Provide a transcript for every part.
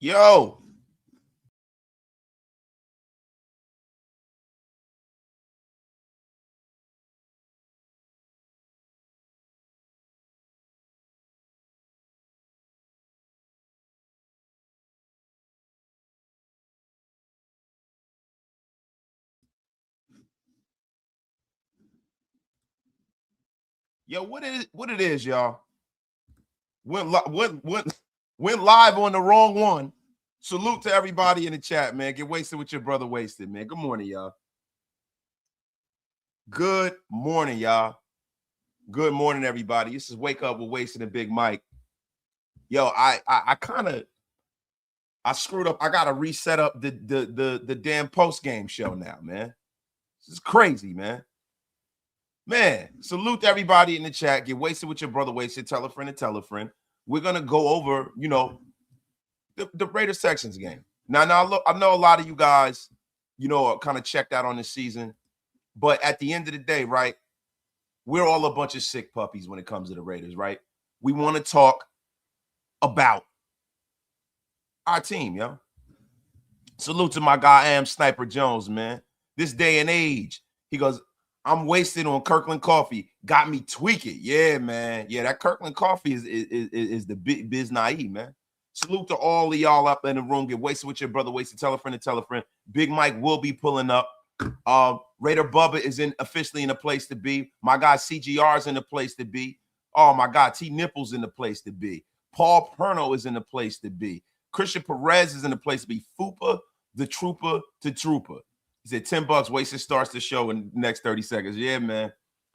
Yo. Yo, what it is, y'all? Went live on the wrong one. Salute to everybody in the chat, man. Get wasted with your brother wasted, man. Good morning, y'all. Good morning, y'all. Good morning, everybody. This is Wake Up with Wasted and Big Mike. Yo, I kind of screwed up. I gotta reset up the damn post game show now, man. This is crazy, man. Man, salute to everybody in the chat. Get wasted with your brother wasted. Tell a friend and tell a friend. We're gonna go over, the Raiders Texans game. Now look, I know a lot of you guys, are kind of checked out on this season, but at the end of the day, right? We're all a bunch of sick puppies when it comes to the Raiders, right? We want to talk about our team, yo. Salute to my guy, Am Sniper Jones, man. This day and age, he goes, I'm wasted on Kirkland coffee. Got me tweaking. Yeah, man. Yeah, that Kirkland coffee is the biz naive, man. Salute to all of y'all up in the room. Get wasted with your brother, wasted. Tell a friend and tell a friend. Big Mike will be pulling up. Raider Bubba is officially in a place to be. My guy CGR is in a place to be. Oh my God, T Nipples in the place to be. Paul Perno is in the place to be. Christian Perez is in the place to be. Fupa, the trooper to trooper. He said $10 wasted starts the show in the next 30 seconds. Yeah, man.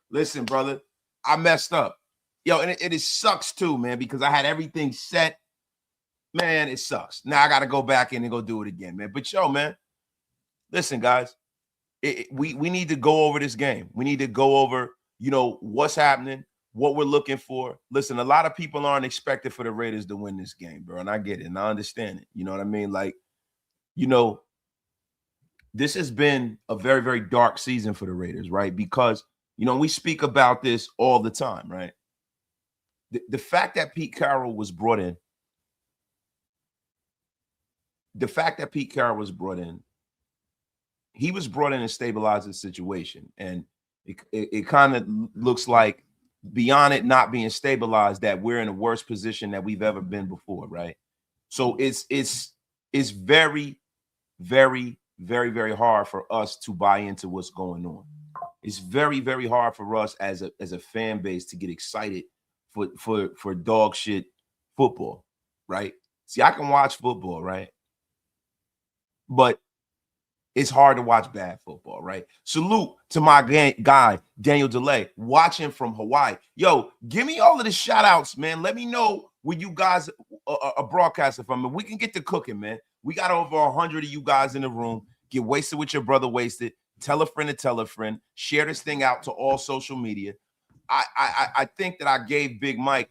Listen, brother, I messed up. Yo, and it sucks too, man, because I had everything set. Man, it sucks. Now I got to go back in and go do it again, man. But yo, man, listen, guys, we need to go over this game. We need to go over, what's happening, what we're looking for. Listen, a lot of people aren't expected for the Raiders to win this game, bro, and I get it, and I understand it. You know what I mean? Like, this has been a very, very dark season for the Raiders, right? Because, we speak about this all the time, right? The fact that Pete Carroll was brought in, he was brought in to stabilize the situation. And it kind of looks like beyond it not being stabilized, that we're in a worse position that we've ever been before, right? So it's very, very, very, very hard for us to buy into what's going on. It's very, very hard for us as a fan base to get excited for dog shit football, right? See, I can watch football, right? But it's hard to watch bad football, right? Salute to my guy, Daniel DeLay, watching from Hawaii. Yo, give me all of the shout outs, man. Let me know where you guys are broadcasting from. And we can get to cooking, man. We got over 100 of you guys in the room. Get wasted with your brother wasted. Tell a friend to tell a friend. Share this thing out to all social media. I think that I gave Big Mike,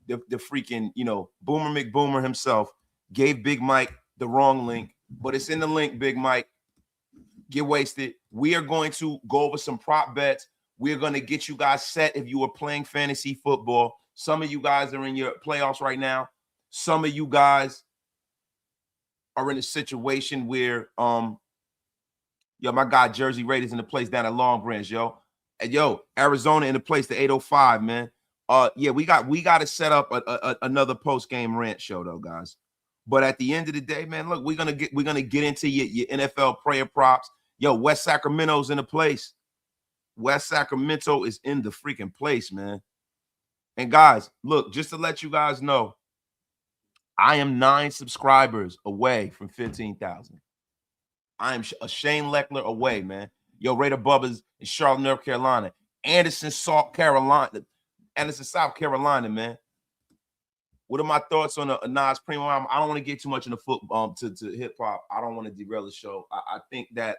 the freaking, Boomer McBoomer himself, gave Big Mike the wrong link. But it's in the link, Big Mike. Get wasted. We are going to go over some prop bets. We're going to get you guys set if you are playing fantasy football. Some of you guys are in your playoffs right now. Some of you guys are in a situation where, my guy Jersey Raiders in the place down at Long Branch, yo. And yo, Arizona in the place to 805, man. We got to set up another post-game rant show though, guys. But at the end of the day, man, look, we're gonna get into your NFL prayer props. Yo, West Sacramento's in the place. West Sacramento is in the freaking place, man. And guys, look, just to let you guys know, I am 9 subscribers away from 15,000. I am a Shane Leckler away, man. Yo, Raider Bubba's in Charlotte, North Carolina. Anderson, South Carolina, man. What are my thoughts on a Nas Primo album? I don't want to get too much into to hip hop. I don't want to derail the show. I think that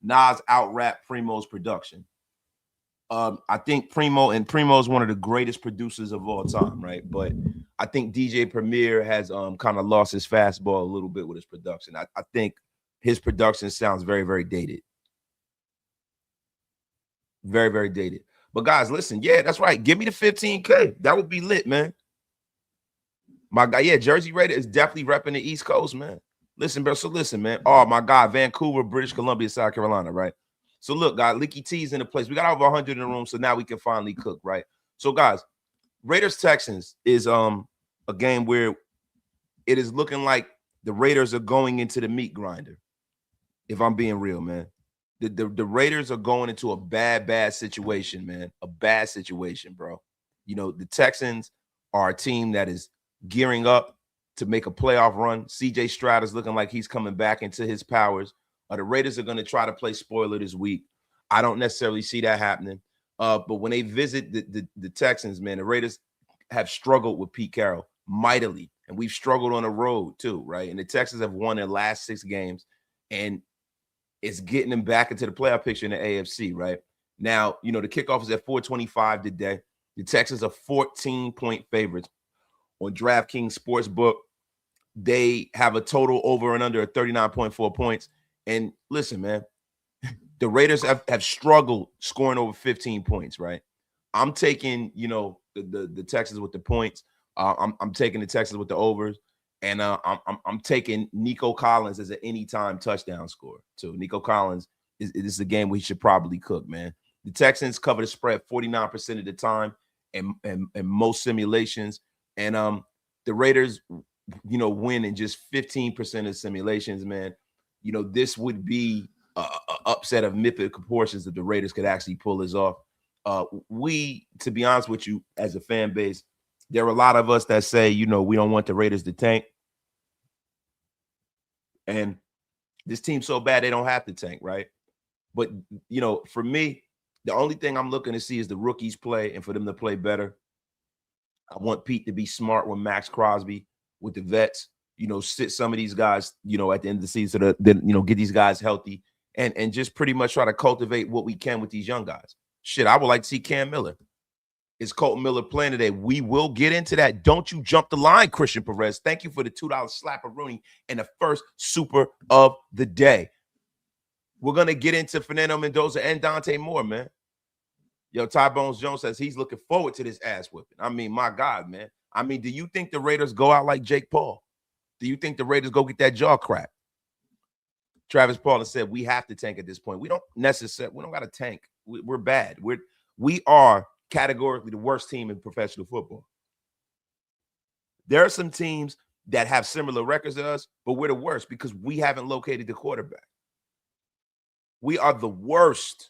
Nas out-rap Primo's production. I think Primo is one of the greatest producers of all time, right? But I think DJ Premier has kind of lost his fastball a little bit with his production. I think his production sounds very, very dated. Very, very dated. But guys, listen, yeah, that's right. Give me the 15K. That would be lit, man. My guy, yeah, Jersey Raider is definitely repping the East Coast, man. Listen, bro. So listen, man. Oh my God, Vancouver, British Columbia, South Carolina, right? So look, guys, Leaky T's in the place. We got over 100 in the room, so now we can finally cook, right? So guys, Raiders Texans is a game where it is looking like the Raiders are going into the meat grinder. If I'm being real, man, the Raiders are going into a bad situation, man. A bad situation, bro. You know, the Texans are a team that is gearing up to make a playoff run. CJ Stroud is looking like he's coming back into his powers. The Raiders are going to try to play spoiler this week. I don't necessarily see that happening. But when they visit the Texans, man, the Raiders have struggled with Pete Carroll mightily. And we've struggled on the road too, right? And the Texans have won their last 6 games. And it's getting them back into the playoff picture in the AFC, right? Now, you know, the kickoff is at 425 today. The Texans are 14-point favorites on DraftKings Sportsbook. They have a total over and under of 39.4 points. And listen, man, the Raiders have struggled scoring over 15 points, right? I'm taking, you know, the Texans with the points. I'm taking the Texans with the overs. And I'm taking Nico Collins as an anytime touchdown scorer too. Nico Collins is a game we should probably cook, man. The Texans cover the spread 49% of the time and most simulations. And the Raiders, you know, win in just 15% of simulations, man. You know, this would be a upset of mythic proportions if the Raiders could actually pull this off. To be honest with you, as a fan base, there are a lot of us that say, you know, we don't want the Raiders to tank. And this team's so bad, they don't have to tank, right? But, you know, for me, the only thing I'm looking to see is the rookies play and for them to play better. I want Pete to be smart with Max Crosby, with the vets, you know, sit some of these guys, you know, at the end of the season, so that, you know, get these guys healthy and just pretty much try to cultivate what we can with these young guys. Shit, I would like to see Cam Miller. Is Colton Miller playing today? We will get into that. Don't you jump the line, Christian Perez. Thank you for the $2 slapper Rooney and the first super of the day. We're going to get into Fernando Mendoza and Dante Moore, man. Yo, Ty Bones Jones says he's looking forward to this ass whipping. I mean, my God, man. I mean, do you think the Raiders go out like Jake Paul? Do you think the Raiders go get that jaw cracked? Travis Paul said we have to tank at this point. We don't got to tank. We're bad. We are categorically the worst team in professional football. There are some teams that have similar records to us, but we're the worst because we haven't located the quarterback. We are the worst.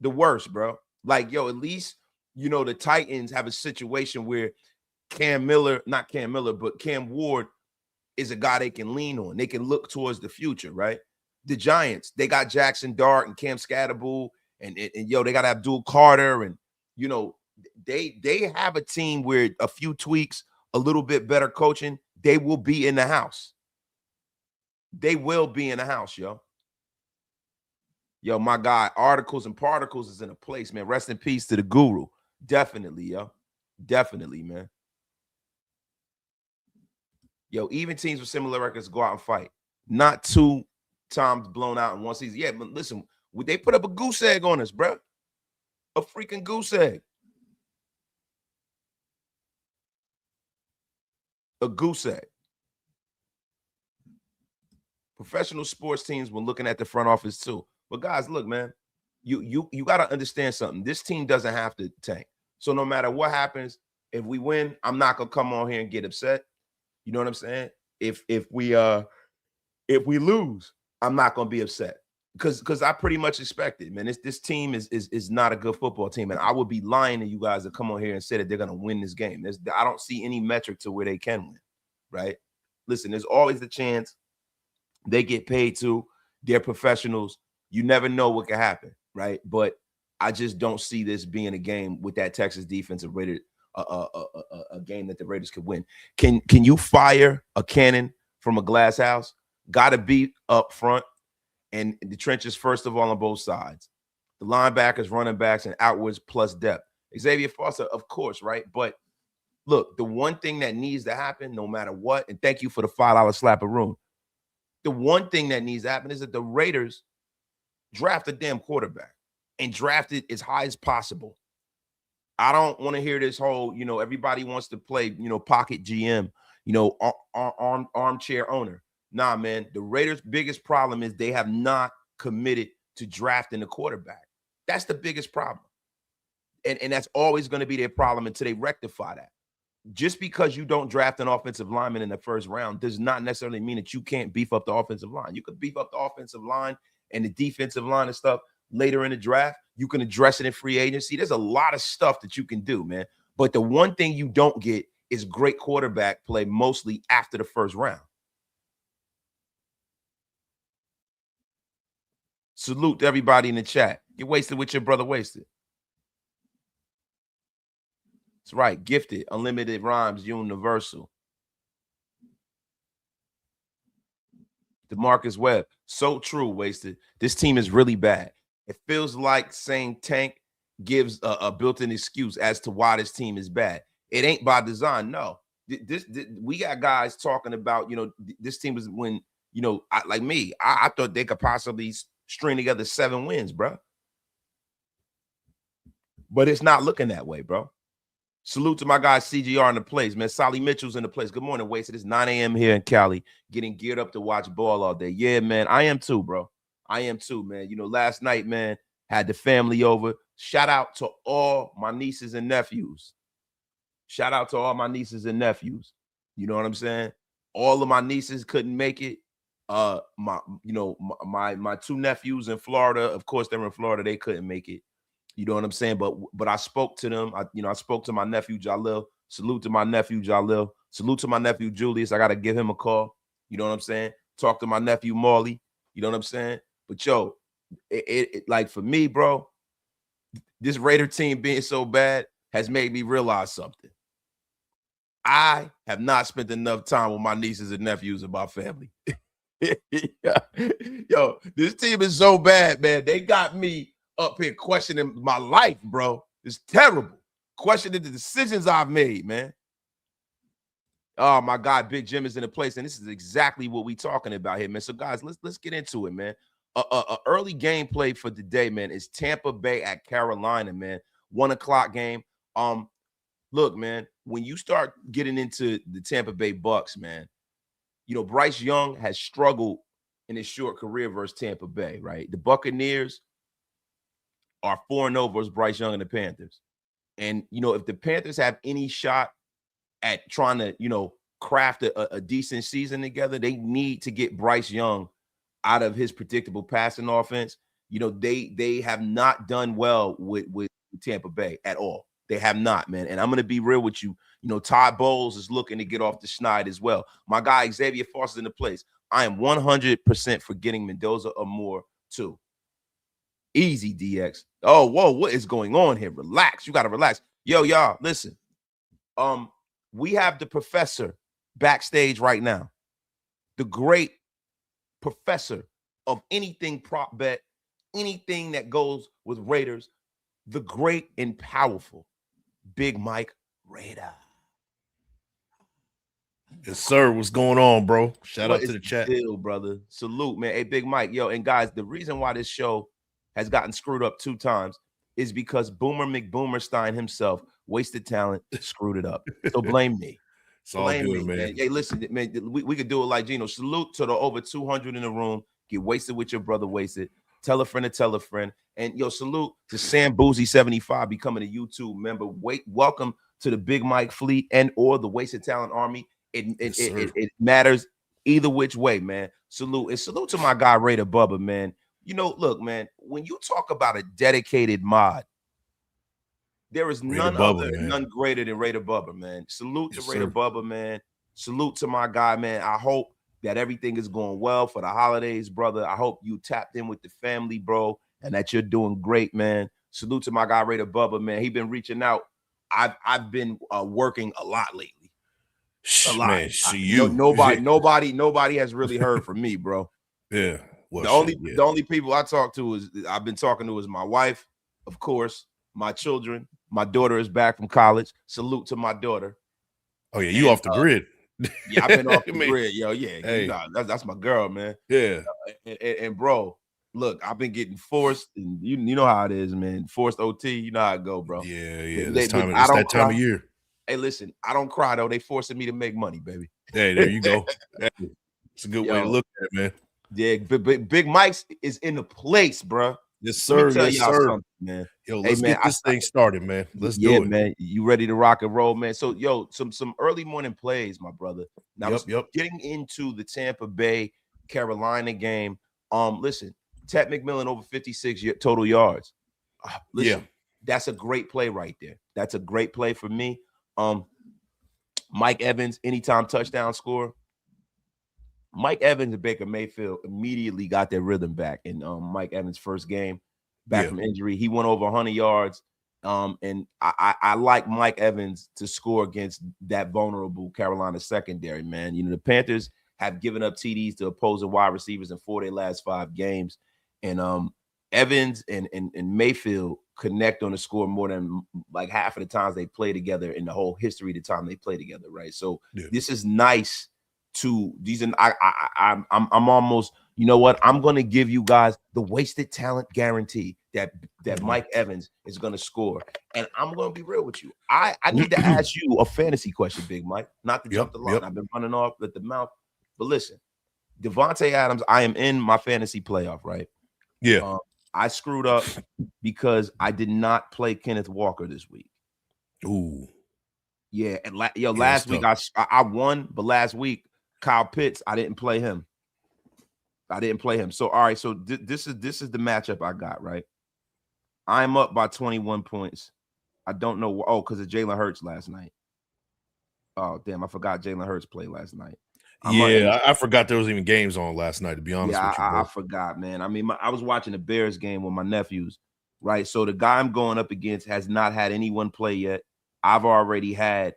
The worst, bro. Like, yo, at least, you know, the Titans have a situation where Cam Ward is a guy they can lean on. They can look towards the future, right? The Giants, they got Jackson Dart and Cam Scatterbull and yo, they got Abdul Carter and, you know, they have a team where a few tweaks, a little bit better coaching, they will be in the house. They will be in the house, yo. Yo, my guy, Articles and Particles is in a place, man. Rest in peace to the guru. Definitely, yo. Definitely, man. Yo, even teams with similar records go out and fight. Not 2 times blown out in one season. Yeah, but listen, they put up a goose egg on us, bro. A freaking goose egg. A goose egg. Professional sports teams were looking at the front office too. But guys, look, man, you got to understand something. This team doesn't have to tank. So no matter what happens, if we win, I'm not gonna come on here and get upset. You know what I'm saying? If we lose, I'm not gonna be upset because I pretty much expect it, man. This team is not a good football team, and I would be lying to you guys to come on here and say that they're gonna win this game. I don't see any metric to where they can win, right? Listen, there's always the chance they get paid to. They're professionals. You never know what can happen, right? But I just don't see this being a game with that Texas defensive rated a game that the Raiders could win. Can you fire a cannon from a glass house? Got to be up front and the trenches first of all on both sides. The linebackers, running backs, and outwards plus depth. Xavier Foster, of course, right? But look, the one thing that needs to happen, no matter what, and thank you for the $5 slapper room. The one thing that needs to happen is that the Raiders draft a damn quarterback and draft it as high as possible. I don't want to hear this whole, everybody wants to play, pocket GM, armchair owner. Nah, man. The Raiders' biggest problem is they have not committed to drafting a quarterback. That's the biggest problem. And that's always going to be their problem until they rectify that. Just because you don't draft an offensive lineman in the first round does not necessarily mean that you can't beef up the offensive line. You could beef up the offensive line and the defensive line and stuff later in the draft. You can address it in free agency. There's a lot of stuff that you can do, man. But the one thing you don't get is great quarterback play mostly after the first round. Salute to everybody in the chat. Get wasted with your brother wasted. That's right. Gifted, unlimited rhymes, universal. DeMarcus Webb. So true, wasted. This team is really bad. It feels like saying tank gives a built-in excuse as to why this team is bad. It ain't by design. No. We got guys talking about, this team was when, I thought they could possibly string together 7 wins, bro. But it's not looking that way, bro. Salute to my guy CGR in the place, man. Solly Mitchell's in the place. Good morning, Wasted. It's 9 a.m. here in Cali, getting geared up to watch ball all day. Yeah, man. I am too, bro. I am too, man. Last night, man, had the family over. Shout out to all my nieces and nephews. Shout out to all my nieces and nephews. You know what I'm saying? All of my nieces couldn't make it. My 2 nephews in Florida, of course, they're in Florida. They couldn't make it. You know what I'm saying? But I spoke to them. I spoke to my nephew Jalil. Salute to my nephew Jalil. Salute to my nephew Julius. I got to give him a call. You know what I'm saying? Talk to my nephew Marley. You know what I'm saying? But yo, it like for me, bro, this Raider team being so bad has made me realize something. I have not spent enough time with my nieces and nephews and my family. Yo, this team is so bad, man. They got me up here questioning my life, bro. It's terrible. Questioning the decisions I've made, man. Oh, my God, Big Jim is in the place, and this is exactly what we talking about here, man. So, guys, let's get into it, man. Early gameplay for today, man, is Tampa Bay at Carolina, man. 1 o'clock game. Look, man, when you start getting into the Tampa Bay Bucks, man, Bryce Young has struggled in his short career versus Tampa Bay, right? The Buccaneers are 4-0 versus Bryce Young and the Panthers. And, if the Panthers have any shot at trying to, craft a decent season together, they need to get Bryce Young out of his predictable passing offense. They have not done well with Tampa Bay at all. They have not, man. And I'm going to be real with you. Todd Bowles is looking to get off the schneid as well. My guy, Xavier Foster's in the place. I am 100% for getting Mendoza or more, too. Easy, DX. Oh, whoa, what is going on here? Relax. You got to relax. Yo, y'all, listen. We have the professor backstage right now. The great professor of anything prop bet, anything that goes with Raiders, the great and powerful Big Mike Raider. Yes, sir. What's going on, bro? Shout out to the chat. Deal, brother. Salute, man. Hey, Big Mike. Yo, and guys, the reason why this show has gotten screwed up 2 times is because Boomer McBoomerstein himself, wasted talent, screwed it up. So blame me. It's all good, me, man. Hey, listen, man, we could do it like Gino. Salute to the over 200 in the room. Get wasted with your brother, wasted. Tell a friend to tell a friend. And yo, salute to Sam Boozy 75 becoming a YouTube member. Welcome to the Big Mike fleet and or the Wasted Talent Army. It matters either which way, man. Salute. And salute to my guy Raider Bubba, man. Look, man, when you talk about a dedicated mod, there is none greater than Raider Bubba, man. Salute to Raider Bubba, man. Salute to my guy, man. I hope that everything is going well for the holidays, brother. I hope you tapped in with the family, bro, and that you're doing great, man. Salute to my guy Raider Bubba, man. He been reaching out. I've been working a lot lately. A lot. Man, nobody has really heard from me, bro. Yeah. Well, the only people I talk to I've been talking to is my wife, of course, my children. My daughter is back from college. Salute to my daughter. Oh yeah, you off the grid. Yeah, I've been off the grid, yo. Yeah, hey. That's my girl, man. Yeah. And bro, Look, I've been getting forced, and you know how it is, man. Forced OT, you know how it go, bro. Yeah. But I It's don't that time cry. of year. Hey, listen, I don't cry though. They forcing me to make money, baby. Hey, there you go. Hey, it's a good way to Yo, look at it, man. yeah, Big Mike's is in the place, bro. Yes, Let me sir. tell Yes, y'all sir. something, man. Yo, Hey, let's man, get this thing started, man. Let's yeah, do it. man. You ready to rock and roll, man? So, yo, some early morning plays, my brother. Now, Yep. getting into the Tampa Bay Carolina game. Listen, Ted McMillan over 56 total yards. Listen, that's a great play right there. That's a great play for me. Mike Evans, anytime touchdown score. Mike Evans and Baker Mayfield immediately got their rhythm back in Mike Evans' first game back from injury. He went over 100 yards. And I like Mike Evans to score against that vulnerable Carolina secondary, man. You know, the Panthers have given up TDs to opposing wide receivers in 4 of their last 5 games. And Evans and Mayfield connect on the score more than like half of the times they play together in the whole history of the time they play together, right? So this is nice to these, and I'm almost, you know what? I'm gonna give you guys the wasted talent guarantee that Mike Evans is gonna score. And I'm gonna be real with you. I need to ask you a fantasy question, Big Mike, not to jump the line. I've been running off at the mouth, but listen, Devontae Adams, I am in my fantasy playoff, right? Yeah. I screwed up because I did not play Kenneth Walker this week. Ooh. Yeah, and last week I won, but last week Kyle Pitts, I didn't play him. So all right, so this is the matchup I got, right? I'm up by 21 points. I don't know. Oh, because of Jalen Hurts last night. Oh, damn, I forgot Jalen Hurts played last night. I forgot there was even games on last night, to be honest with you, bro. I forgot, man. I mean, I was watching the Bears game with my nephews, right? So the guy I'm going up against has not had anyone play yet. I've already had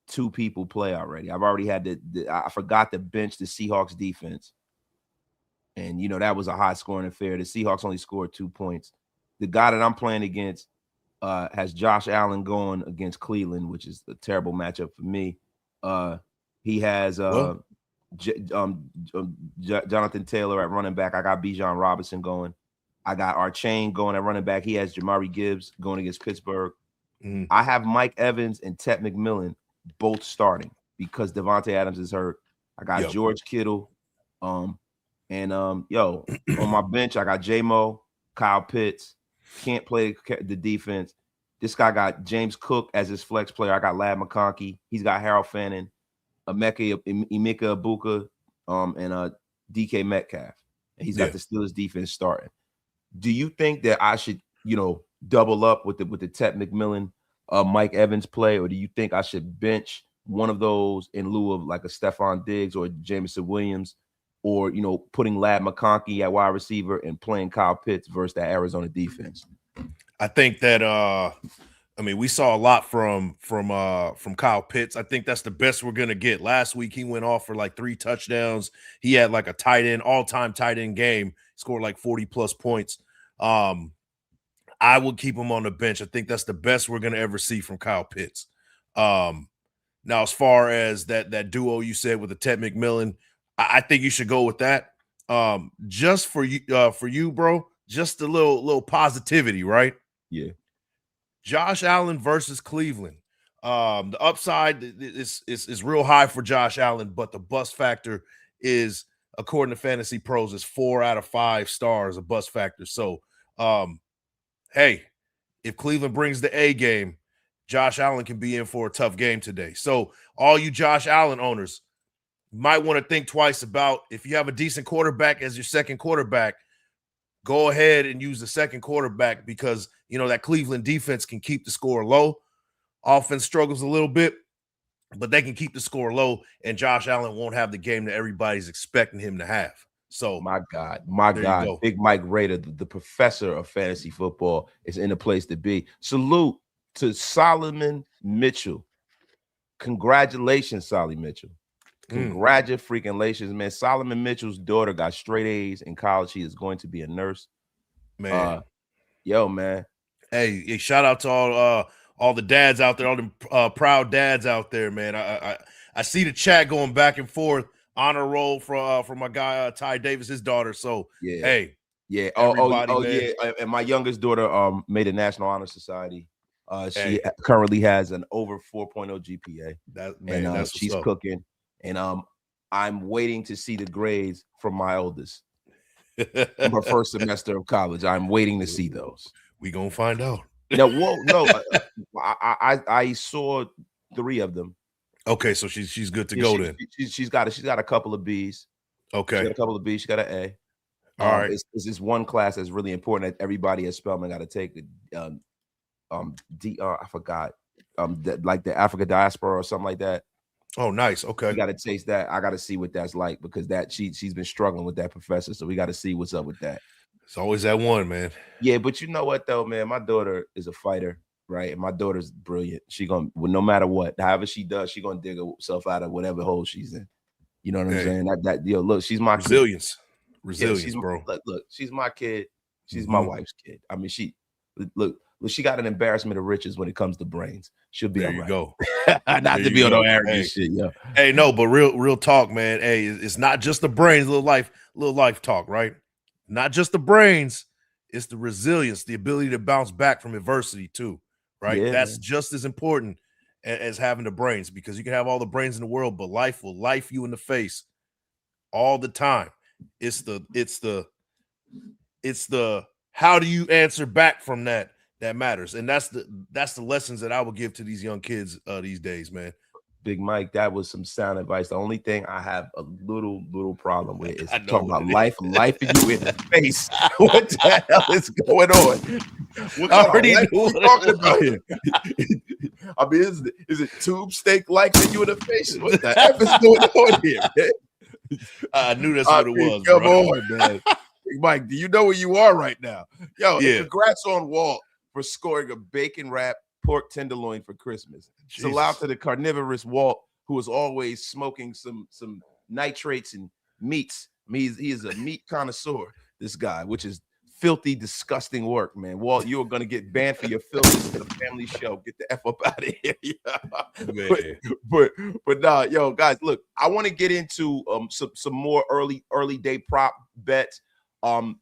2 people play already. I've already had I forgot to bench the Seahawks defense. And, you know, that was a high scoring affair. The Seahawks only scored 2 points. The guy that I'm playing against has Josh Allen going against Cleveland, which is a terrible matchup for me. He has Jonathan Taylor at running back. I got Bijan Robinson going. I got Archain going at running back. He has Jamari Gibbs going against Pittsburgh. I have Mike Evans and Ted McMillan both starting because Devontae Adams is hurt. I got George Kittle. On my bench, I got J-Mo, Kyle Pitts. Can't play the defense. This guy got James Cook as his flex player. I got Lad McConkey. He's got Harold Fannin, Emeka Ibuka, and DK Metcalf. And he's got the Steelers defense starting. Do you think that I should, double up with the Ted McMillan, Mike Evans play, or do you think I should bench one of those in lieu of like a Stephon Diggs or Jameson Williams, or putting Lad McConkey at wide receiver and playing Kyle Pitts versus that Arizona defense? I think that we saw a lot from Kyle Pitts. I think that's the best we're gonna get. Last week he went off for like 3 touchdowns. He had like a all-time tight end game, scored like 40+ points. I would keep him on the bench. I think that's the best we're gonna ever see from Kyle Pitts. Now, as far as that duo you said with the Ted McMillan, I think you should go with that. Just for you, bro. Just a little positivity, right? Yeah. Josh Allen versus Cleveland. The upside is real high for Josh Allen, but the bust factor is, according to Fantasy Pros, is 4 out of 5 stars, a bust factor. So, hey, if Cleveland brings the A game, Josh Allen can be in for a tough game today. So, all you Josh Allen owners might want to think twice about, if you have a decent quarterback as your second quarterback, go ahead and use the second quarterback, because that Cleveland defense can keep the score low. Offense struggles a little bit, but they can keep the score low, and Josh Allen won't have the game that everybody's expecting him to have. So my God, Big Mike Rader, the professor of fantasy football, is in a place to be. Salute to Solomon Mitchell. Congratulations, Solly Mitchell. Congratulations, man. Solomon Mitchell's daughter got straight A's in college. She is going to be a nurse. Man. Man. Hey, shout out to all the dads out there, all the proud dads out there, man. I see the chat going back and forth. Honor roll for my guy Ty Davis, his daughter. So, hey, Yeah. Everybody, man. Yeah. And my youngest daughter made a National Honor Society. She Hey, currently has an over 4.0 GPA. that's what's She's up. cooking. And I'm waiting to see the grades from my oldest from her first semester of college. I'm waiting to see those. We gonna find out. No. I saw 3 of them. Okay, so she's good to Yeah, go then. she's got a couple of B's. She Okay. got a couple of B's. She got an A. All right. It's this one class that's really important that everybody at Spelman got to take. I forgot. Like the Africa diaspora or something like that. Oh, nice. Okay. You got to taste that. I got to see what that's like because she's been struggling with that professor. So we got to see what's up with that. It's always that one, man. Yeah, but you know what though, man? My daughter is a fighter, right? And my daughter's brilliant. She gonna, well, no matter what, however she does, she gonna dig herself out of whatever hole she's in. You know what I'm saying? Look, she's my resilience. Kid. Resilience, bro. Look, she's my kid. She's my wife's kid. I mean, look, she got an embarrassment of riches when it comes to brains. She'll be there. All You right. Go. Not to be on no arrogant shit, yo. Hey, no, but real talk, man. Hey, it's not just the brains. Little life talk, right? Not just the brains. It's the resilience, the ability to bounce back from adversity too, right? Yeah, That's man. just as important as having the brains, because you can have all the brains in the world, but life will life you in the face all the time. It's the how do you answer back from that matters, and that's the lessons that I would give to these young kids these days, man. Big Mike, that was some sound advice. The only thing I have a little problem with is talking about life and you in the face. What the hell is going on? What kind of life are we talking about here? I mean, is it tube steak life in you in the face? What the F is going on here, man? I knew that's what it was. Come on, man. Big Mike, do you know where you are right now? Yo, Yeah. Congrats on Walt for scoring a bacon wrapped pork tenderloin for Christmas. Jesus. So out to the carnivorous Walt, who is always smoking some nitrates and meats. I mean, he is a meat connoisseur, this guy, which is filthy, disgusting work, man. Walt, you're going to get banned for your filth. This is a family show. Get the F up out of here. But nah, yo, guys, look, I want to get into some more early day prop bets, some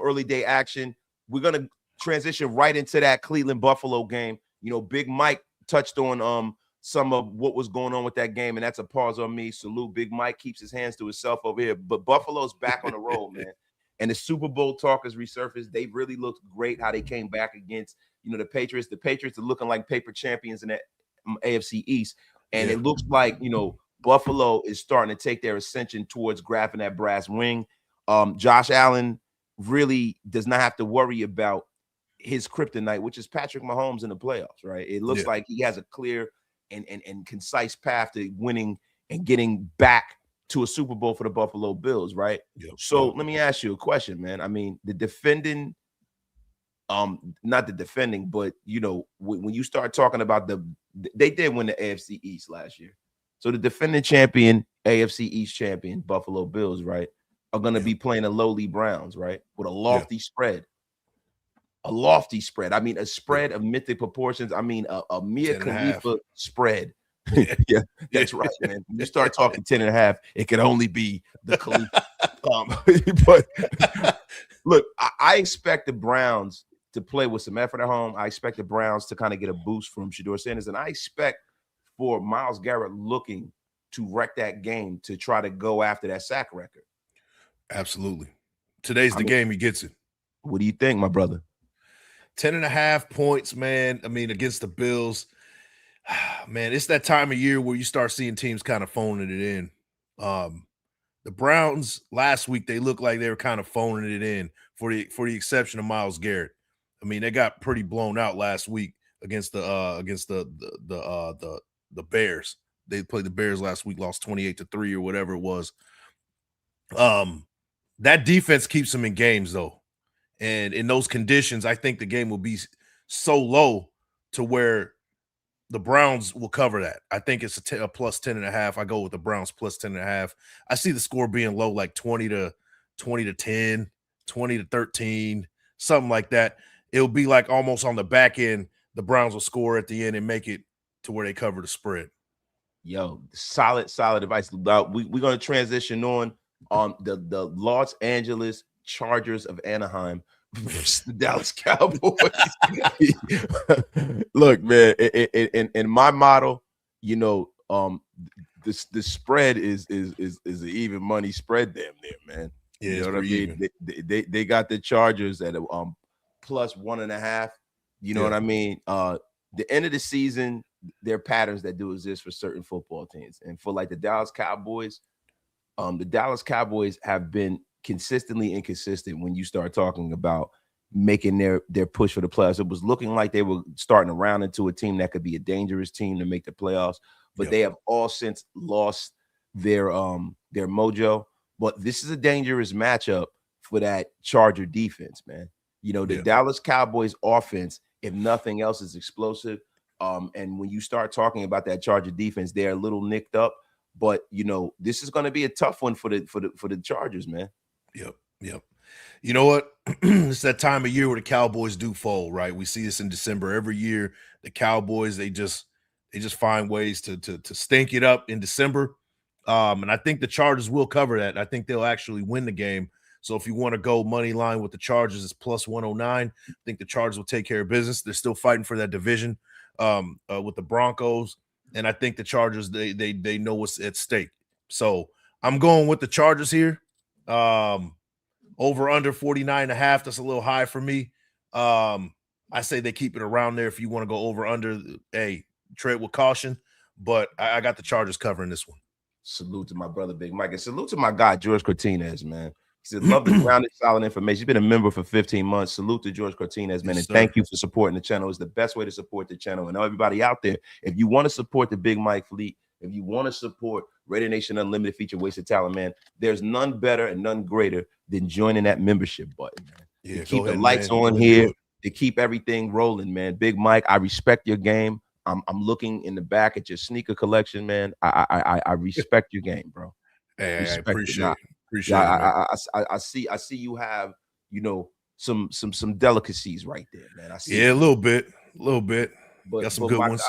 early day action. We're going to transition right into that Cleveland Buffalo game. You know, Big Mike touched on some of what was going on with that game, and that's a pause on me. Salute. Big Mike keeps his hands to himself over here. But Buffalo's back on the roll, man. And the Super Bowl talk has resurfaced. They really looked great how they came back against, the Patriots. The Patriots are looking like paper champions in the AFC East. And it looks like, Buffalo is starting to take their ascension towards grabbing that brass ring. Josh Allen really does not have to worry about his kryptonite, which is Patrick Mahomes in the playoffs, right? It looks like he has a clear and concise path to winning and getting back to a Super Bowl for the Buffalo Bills, right? So let me ask you a question, man. I mean, not the defending, but when you start talking about they did win the AFC East last year. So the defending champion, AFC East champion, Buffalo Bills, right, are going to be playing the lowly Browns, right, with a lofty spread. A lofty spread. I mean, a spread of mythic proportions. I mean, a Mia Khalifa spread. Yeah, that's right, man. When you start talking 10.5, it can only be the Khalifa. But look, I expect the Browns to play with some effort at home. I expect the Browns to kind of get a boost from Shedeur Sanders, and I expect for Myles Garrett looking to wreck that game to try to go after that sack record. Absolutely. Today's the game. He gets it. What do you think, my brother? 10.5 points, man. I mean, against the Bills, man, it's that time of year where you start seeing teams kind of phoning it in. The Browns last week, they looked like they were kind of phoning it in for the exception of Myles Garrett. I mean, they got pretty blown out last week against the Bears. They played the Bears last week, lost 28-3 or whatever it was. That defense keeps them in games though. And in those conditions, I think the game will be so low to where the Browns will cover that. I think it's a plus 10.5. I go with the Browns plus 10.5. I see the score being low, like 20-10, 20-13, something like that. It'll be like almost on the back end. The Browns will score at the end and make it to where they cover the spread. Yo, solid advice. We're going to transition on the Los Angeles Chargers of Anaheim versus the Dallas Cowboys. Look, man, in my model, you know, the spread is an even money spread damn near, man. Yeah, you know what I mean? They got the Chargers at plus 1.5. You know what I mean? The end of the season, there are patterns that do exist for certain football teams, and for like the Dallas Cowboys have been consistently inconsistent when you start talking about making their push for the playoffs. It was looking like they were starting to round into a team that could be a dangerous team to make the playoffs, but they have all since lost their mojo. But this is a dangerous matchup for that Charger defense, man. You know, the Dallas Cowboys offense, if nothing else, is explosive. And when you start talking about that Charger defense, they're a little nicked up. But you know, this is going to be a tough one for the Chargers, man. Yep. You know what? It's that time of year where the Cowboys do fold, right? We see this in December every year. The Cowboys, they just find ways to stink it up in December. And I think the Chargers will cover that. I think they'll actually win the game. So if you want to go money line with the Chargers, it's plus 109. I think the Chargers will take care of business. They're still fighting for that division with the Broncos. And I think the Chargers, they know what's at stake. So I'm going with the Chargers here. Over under 49.5. That's a little high for me. I say they keep it around there. If you want to go over under, hey, tread with caution. But I got the Chargers covering this one. Salute to my brother Big Mike, and salute to my guy George Cortinez, man. He said, love the grounded, solid information. He's been a member for 15 months. Salute to George Cortinez, man. And thank you for supporting the channel. It's the best way to support the channel. And everybody out there, if you want to support the Big Mike fleet, if you want to support Raider Nation Unlimited feature Wasted Talent, man, there's none better and none greater than joining that membership button, man. Yeah, to keep the lights on here, to keep everything rolling, man. Big Mike, I respect your game. I'm looking in the back at your sneaker collection, man. I respect your game, bro. Hey, I appreciate it. I see you have, you know, some delicacies right there, man. I see. Yeah, a little bit. But got some good ones.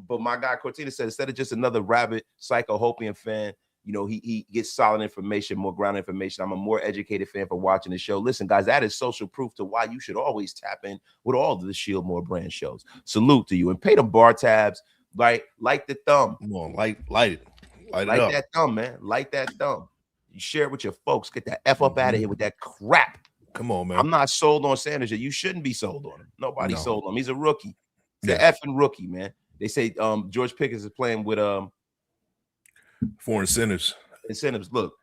But my guy Cortina said, instead of just another rabid psycho-hopian fan, you know, he gets solid information, more ground information. I'm a more educated fan for watching the show. Listen, guys, that is social proof to why you should always tap in with all of the Shield More brand shows. Salute to you, and pay them bar tabs. Like the thumb. Come on, light it. Light like it up. that thumb, man. Light that thumb. You share it with your folks. Get that F up out of here with that crap. Come on, man. I'm not sold on Sanders yet. You shouldn't be sold on him. Nobody sold on him. He's a rookie. He's an effing rookie, man. They say George Pickens is playing with for incentives. Look,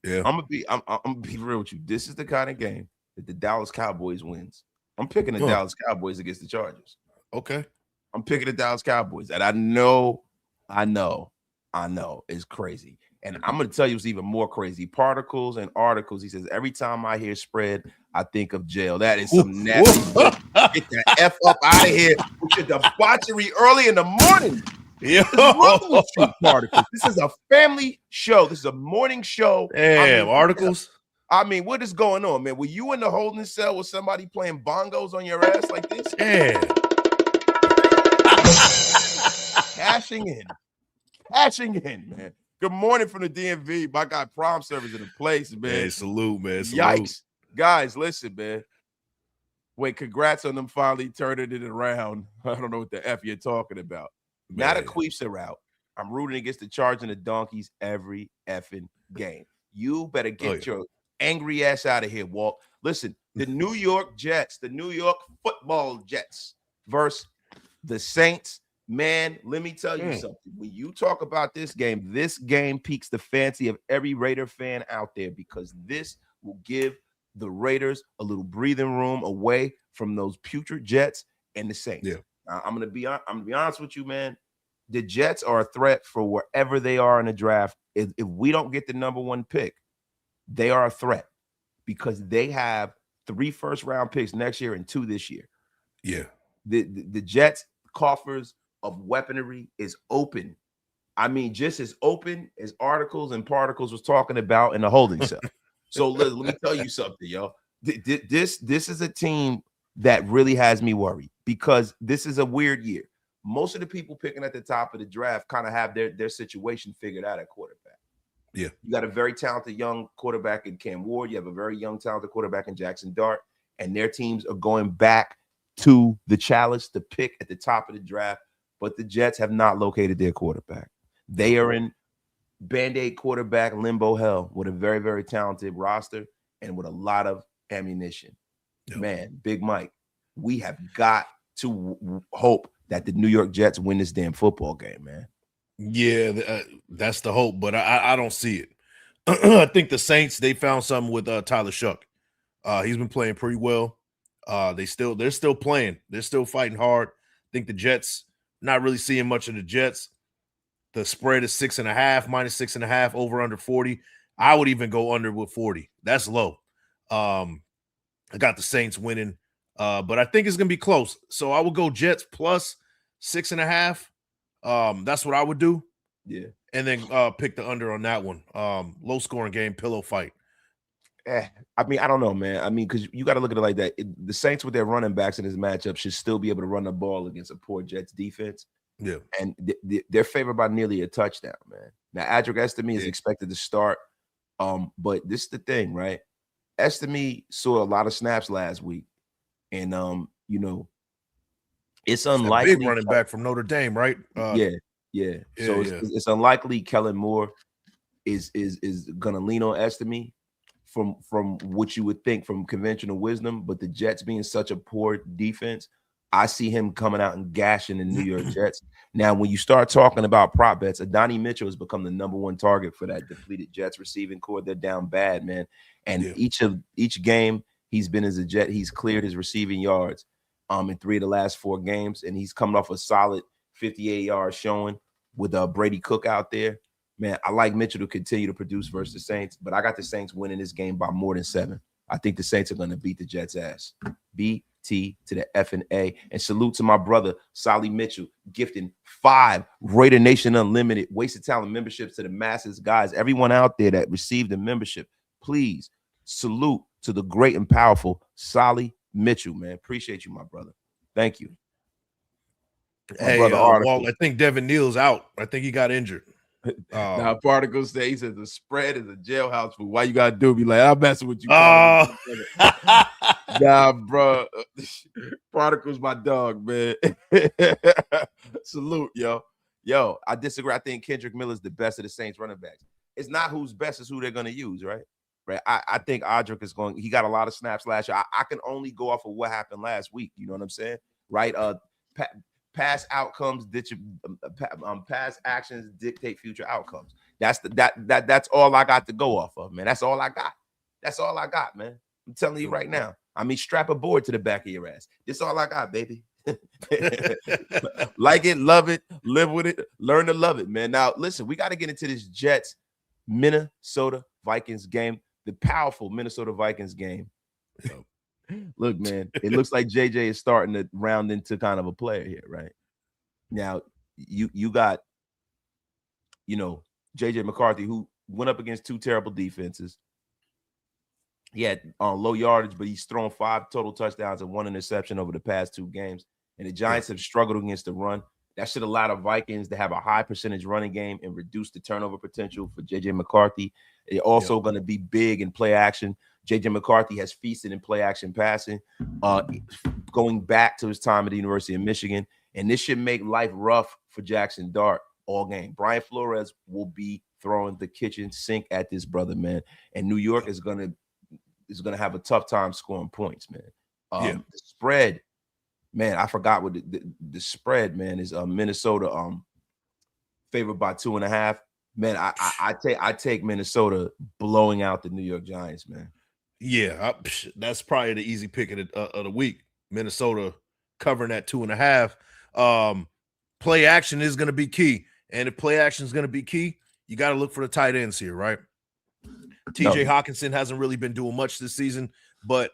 yeah, I'm gonna be real with you. This is the kind of game that the Dallas Cowboys wins. I'm picking the Dallas Cowboys against the Chargers. Okay. I'm picking the Dallas Cowboys. And I know it's crazy. And I'm going to tell you it's even more crazy. Particles and articles. He says, every time I hear spread, I think of jail. That is some nasty. Get the F up out of here with your debauchery early in the morning. Yeah. Particles. This is a family show. This is a morning show. Damn, articles. I mean, what is going on, man? Were you in the holding cell with somebody playing bongos on your ass like this? Yeah. Cashing in, man. Good morning from the DMV. My guy Prom Service in the place, man. Hey, salute, man. Salute. Yikes. Guys, listen, man. Wait, congrats on them finally turning it around. I don't know what the F you're talking about. Man. Now the Queefs are out. I'm rooting against the Chargers and the Donkeys every effing game. You better get your angry ass out of here, Walt. Listen, the New York Jets, the New York football Jets versus the Saints. Man, let me tell you something. When you talk about this game piques the fancy of every Raider fan out there, because this will give the Raiders a little breathing room away from those putrid Jets and the Saints. Yeah. I'm gonna be honest with you, man. The Jets are a threat for wherever they are in the draft. If we don't get the number one pick, they are a threat because they have 3 first-round picks next year and 2 this year. Yeah. The Jets coffers of weaponry is open. I mean, just as open as articles and particles was talking about in the holding cell. So let me tell you something, yo. This is a team that really has me worried because this is a weird year. Most of the people picking at the top of the draft kind of have their situation figured out at quarterback. Yeah. You got a very talented young quarterback in Cam Ward. You have a very young, talented quarterback in Jackson Dart. And their teams are going back to the chalice to pick at the top of the draft. But the Jets have not located their quarterback. They are in Band-Aid quarterback limbo hell with a very, very talented roster and with a lot of ammunition. Yep. Man, Big Mike, we have got to hope that the New York Jets win this damn football game, man. Yeah, that's the hope, but I don't see it. I think the Saints, they found something with Tyler Shuck. He's been playing pretty well. They're still playing. They're still fighting hard. I think the Jets, not really seeing much of the Jets. The spread is 6.5, minus 6.5, over under 40. I would even go under with 40. That's low. I got the Saints winning, but I think it's gonna be close. So I would go Jets plus 6.5. That's what I would do. Yeah. And then pick the under on that one. Low scoring game, pillow fight. I mean, I don't know, man. I mean, because you got to look at it like that. The Saints with their running backs in this matchup should still be able to run the ball against a poor Jets defense. Yeah. And they're favored by nearly a touchdown, man. Now, Adric Estime is expected to start. But this is the thing, right? Estime saw a lot of snaps last week. And you know, it's unlikely. Big running back from Notre Dame, right? Yeah. So it's unlikely Kellen Moore is gonna lean on Estime from what you would think from conventional wisdom, but the Jets being such a poor defense, I see him coming out and gashing the New York Jets. Now, when you start talking about prop bets, Adonai Mitchell has become the #1 target for that depleted Jets receiving core. They're down bad, man. And each game he's been as a Jet, he's cleared his receiving yards in 3 of the last 4 games, and he's coming off a solid 58-yard showing with Brady Cook out there. Man, I like Mitchell to continue to produce versus the Saints, but I got the Saints winning this game by more than 7. I think the Saints are going to beat the Jets' ass. BT to the F&A. And salute to my brother, Solly Mitchell, gifting 5 Raider Nation Unlimited Wasted Talent memberships to the masses. Guys, everyone out there that received the membership, please salute to the great and powerful Solly Mitchell, man. Appreciate you, my brother. Thank you. Hey, Walt, I think Devin Neal's out. I think he got injured. Now, Particle said, he said the spread is a jailhouse food. Why you gotta do? Be like, I'm messing with you. Oh. Nah, bro. Particle's my dog, man. Salute, yo. Yo, I disagree. I think Kendrick Miller's the best of the Saints running backs. It's not who's best, it's who they're going to use, right? Right. I think Audric is going. He got a lot of snaps last year. I can only go off of what happened last week. You know what I'm saying? Right. Past outcomes, past actions dictate future outcomes. That's all I got to go off of, man. That's all I got. That's all I got, man. I'm telling you right now. I mean, strap a board to the back of your ass. This all I got, baby. Like it, love it, live with it, learn to love it, man. Now, listen, we got to get into this Jets Minnesota Vikings game, the powerful Minnesota Vikings game. Look, man, it looks like JJ is starting to round into kind of a player here, right? Now, you got, JJ McCarthy, who went up against 2 terrible defenses. He had low yardage, but he's thrown 5 total touchdowns and 1 interception over the past 2 games. And the Giants have struggled against the run. That should allow the Vikings to have a high percentage running game and reduce the turnover potential for JJ McCarthy. They're also going to be big in play action. JJ McCarthy has feasted in play action passing, going back to his time at the University of Michigan. And this should make life rough for Jackson Dart all game. Brian Flores will be throwing the kitchen sink at this brother, man. And New York is gonna have a tough time scoring points, man. The spread, man, I forgot what the spread, man, is Minnesota favored by 2.5. Man, I take Minnesota blowing out the New York Giants, man. Yeah, that's probably the easy pick of the week. Minnesota covering that 2.5. Play action is going to be key. And if play action is going to be key, you got to look for the tight ends here, right? TJ Hawkinson hasn't really been doing much this season, but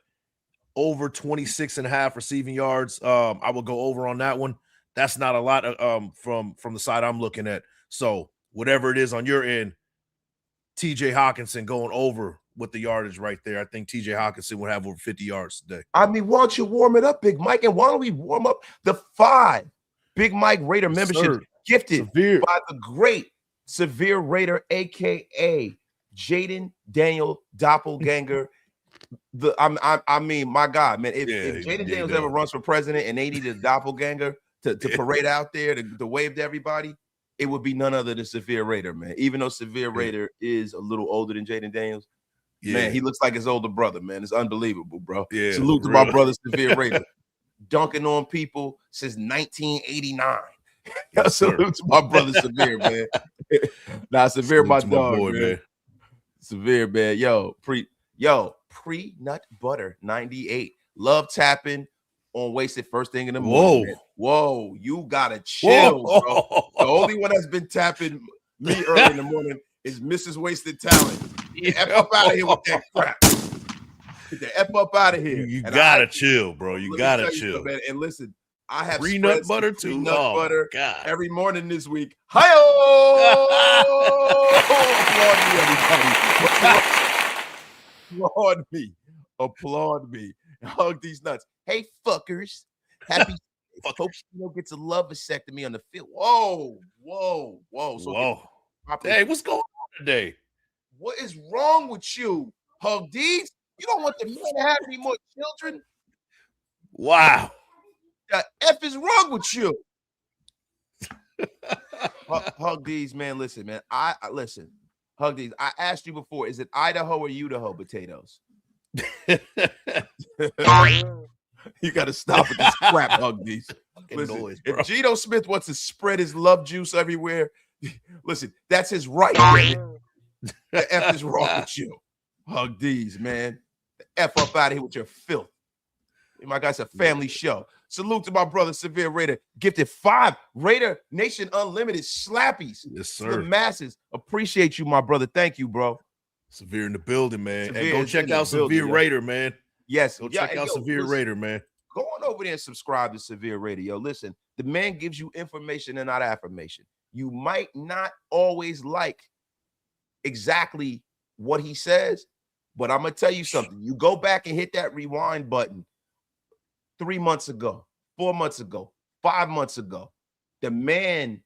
over 26.5 receiving yards. I will go over on that one. That's not a lot from the side I'm looking at. So whatever it is on your end, TJ Hawkinson going over with the yardage right there. I think TJ Hawkinson would have over 50 yards today. I mean, why don't you warm it up, Big Mike? And why don't we warm up the 5 Big Mike Raider membership gifted by the great Severe Raider, aka Jaden Daniel Doppelganger. I mean, my God, man. If Jaden Daniels ever runs for president and they needed a doppelganger to parade out there to wave to everybody, it would be none other than Severe Raider, man. Even though Severe Raider is a little older than Jaden Daniels, man, he looks like his older brother, man. It's unbelievable, bro. Yeah, salute to my brother Severe Raider, dunking on people since 1989. Yes, salute to my brother Severe, man. Severe, my dog, boy, man. Severe, man. Yo, pre-nut butter 98. Love tapping on wasted first thing in the morning. Man. Whoa, you gotta chill, bro. The only one that's been tapping me early in the morning is Mrs. Wasted Talent. F up out of here with that crap. Get the F up out of here. You gotta chill, bro. You gotta chill. Man. And listen, I have nut butter too. Nut butter God. every morning this week. Hi-oh! Applaud me. Applaud me. Hug these nuts. Hey, fuckers. Happy Hope Chino gets a love vasectomy on the field. Whoa. So hey, what's going on today? What is wrong with you, Hug D's? You don't want the man to have any more children? Wow. The F is wrong with you. Hug D's, man. Listen, man. Listen. Hug D's. I asked you before, is it Idaho or Idaho potatoes? You got to stop with this crap, Hug D's. Listen, if Geno Smith wants to spread his love juice everywhere, listen, that's his right. The F is wrong with you. Hug D's, man. The F up out of here with your filth. My guy's a family show. Salute to my brother, Severe Raider. Gifted 5 Raider Nation Unlimited slappies. Yes, sir. To the masses. Appreciate you, my brother. Thank you, bro. Severe in the building, man. Severe and go check out Severe Raider, man. Yes. Go check out Severe Raider, man. Go on over there and subscribe to Severe Raider. Yo, listen, the man gives you information and not affirmation. You might not always like exactly what he says, but I'm going to tell you something. You go back and hit that rewind button 3 months ago, 4 months ago, 5 months ago. The man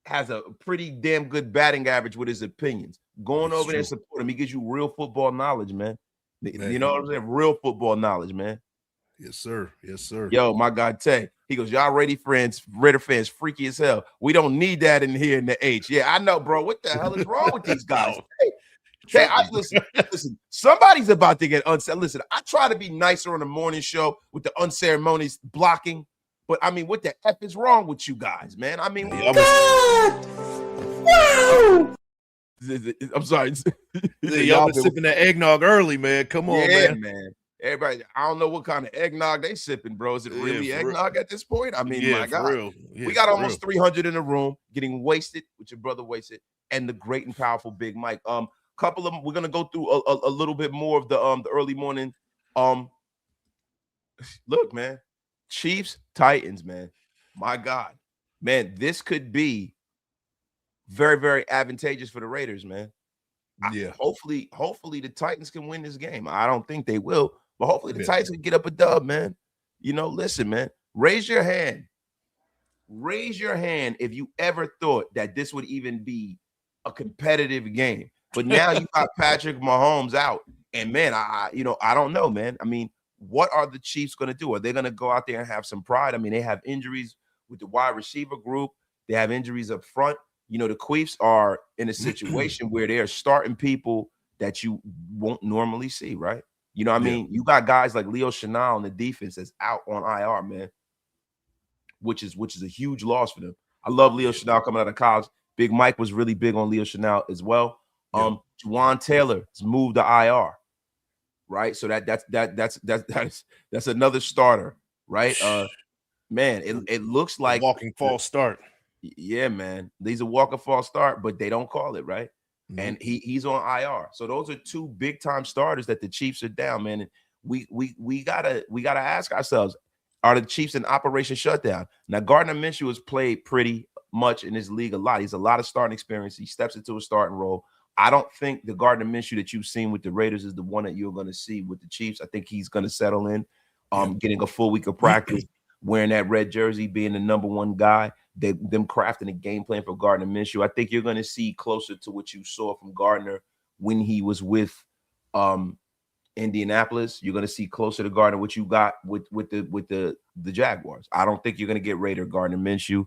has a pretty damn good batting average with his opinions. Going over there and support him. He gives you real football knowledge, man. You know what I'm saying? Real football knowledge, man. Yes, sir. Yes, sir. Yo, my God, Tay. He goes, y'all Raider fans, freaky as hell. We don't need that in here in the H. Yeah, I know, bro. What the hell is wrong with these guys? Hey, listen, somebody's about to get unsaid. Listen, I try to be nicer on the morning show with the unceremonious blocking, but I mean, what the F is wrong with you guys, man? I mean, I'm sorry. Y'all been sipping that eggnog early, man. Come on, man. Everybody, I don't know what kind of eggnog they sipping, bro. Is it really eggnog at this point? I mean, my God. We got almost 300 in the room getting wasted with your brother Wasted and the great and powerful Big Mike. Couple of them, we're gonna go through a little bit more of the early morning. Look, man, Chiefs, Titans, man. My God, man, this could be very, very advantageous for the Raiders, man. Yeah. Hopefully the Titans can win this game. I don't think they will, but hopefully the Titans can get up a dub, man. You know, listen, man, raise your hand. Raise your hand if you ever thought that this would even be a competitive game. But now you got Patrick Mahomes out. And, man, I don't know, man. I mean, what are the Chiefs going to do? Are they going to go out there and have some pride? I mean, they have injuries with the wide receiver group. They have injuries up front. You know, the Chiefs are in a situation where they're starting people that you won't normally see, right? You know what I mean? You got guys like Leo Chenal on the defense that's out on IR, man, which is a huge loss for them. I love Leo Chenal coming out of college. Big Mike was really big on Leo Chenal as well. Juwan Taylor has moved to IR, right? So that's another starter, right? Man, it looks like walking false start. Yeah, man. These are walking false start, but they don't call it, right? And he's on IR. So those are 2 big time starters that the Chiefs are down, man. And we gotta ask ourselves, are the Chiefs in Operation Shutdown? Now, Gardner Minshew has played pretty much in this league a lot. He's a lot of starting experience. He steps into a starting role. I don't think the Gardner Minshew that you've seen with the Raiders is the one that you're going to see with the Chiefs. I think he's going to settle in, getting a full week of practice. wearing that red jersey, being the number one guy, them crafting a game plan for Gardner Minshew. I think you're going to see closer to what you saw from Gardner when he was with Indianapolis. You're going to see closer to Gardner what you got with the Jaguars. I don't think you're going to get Raider Gardner Minshew.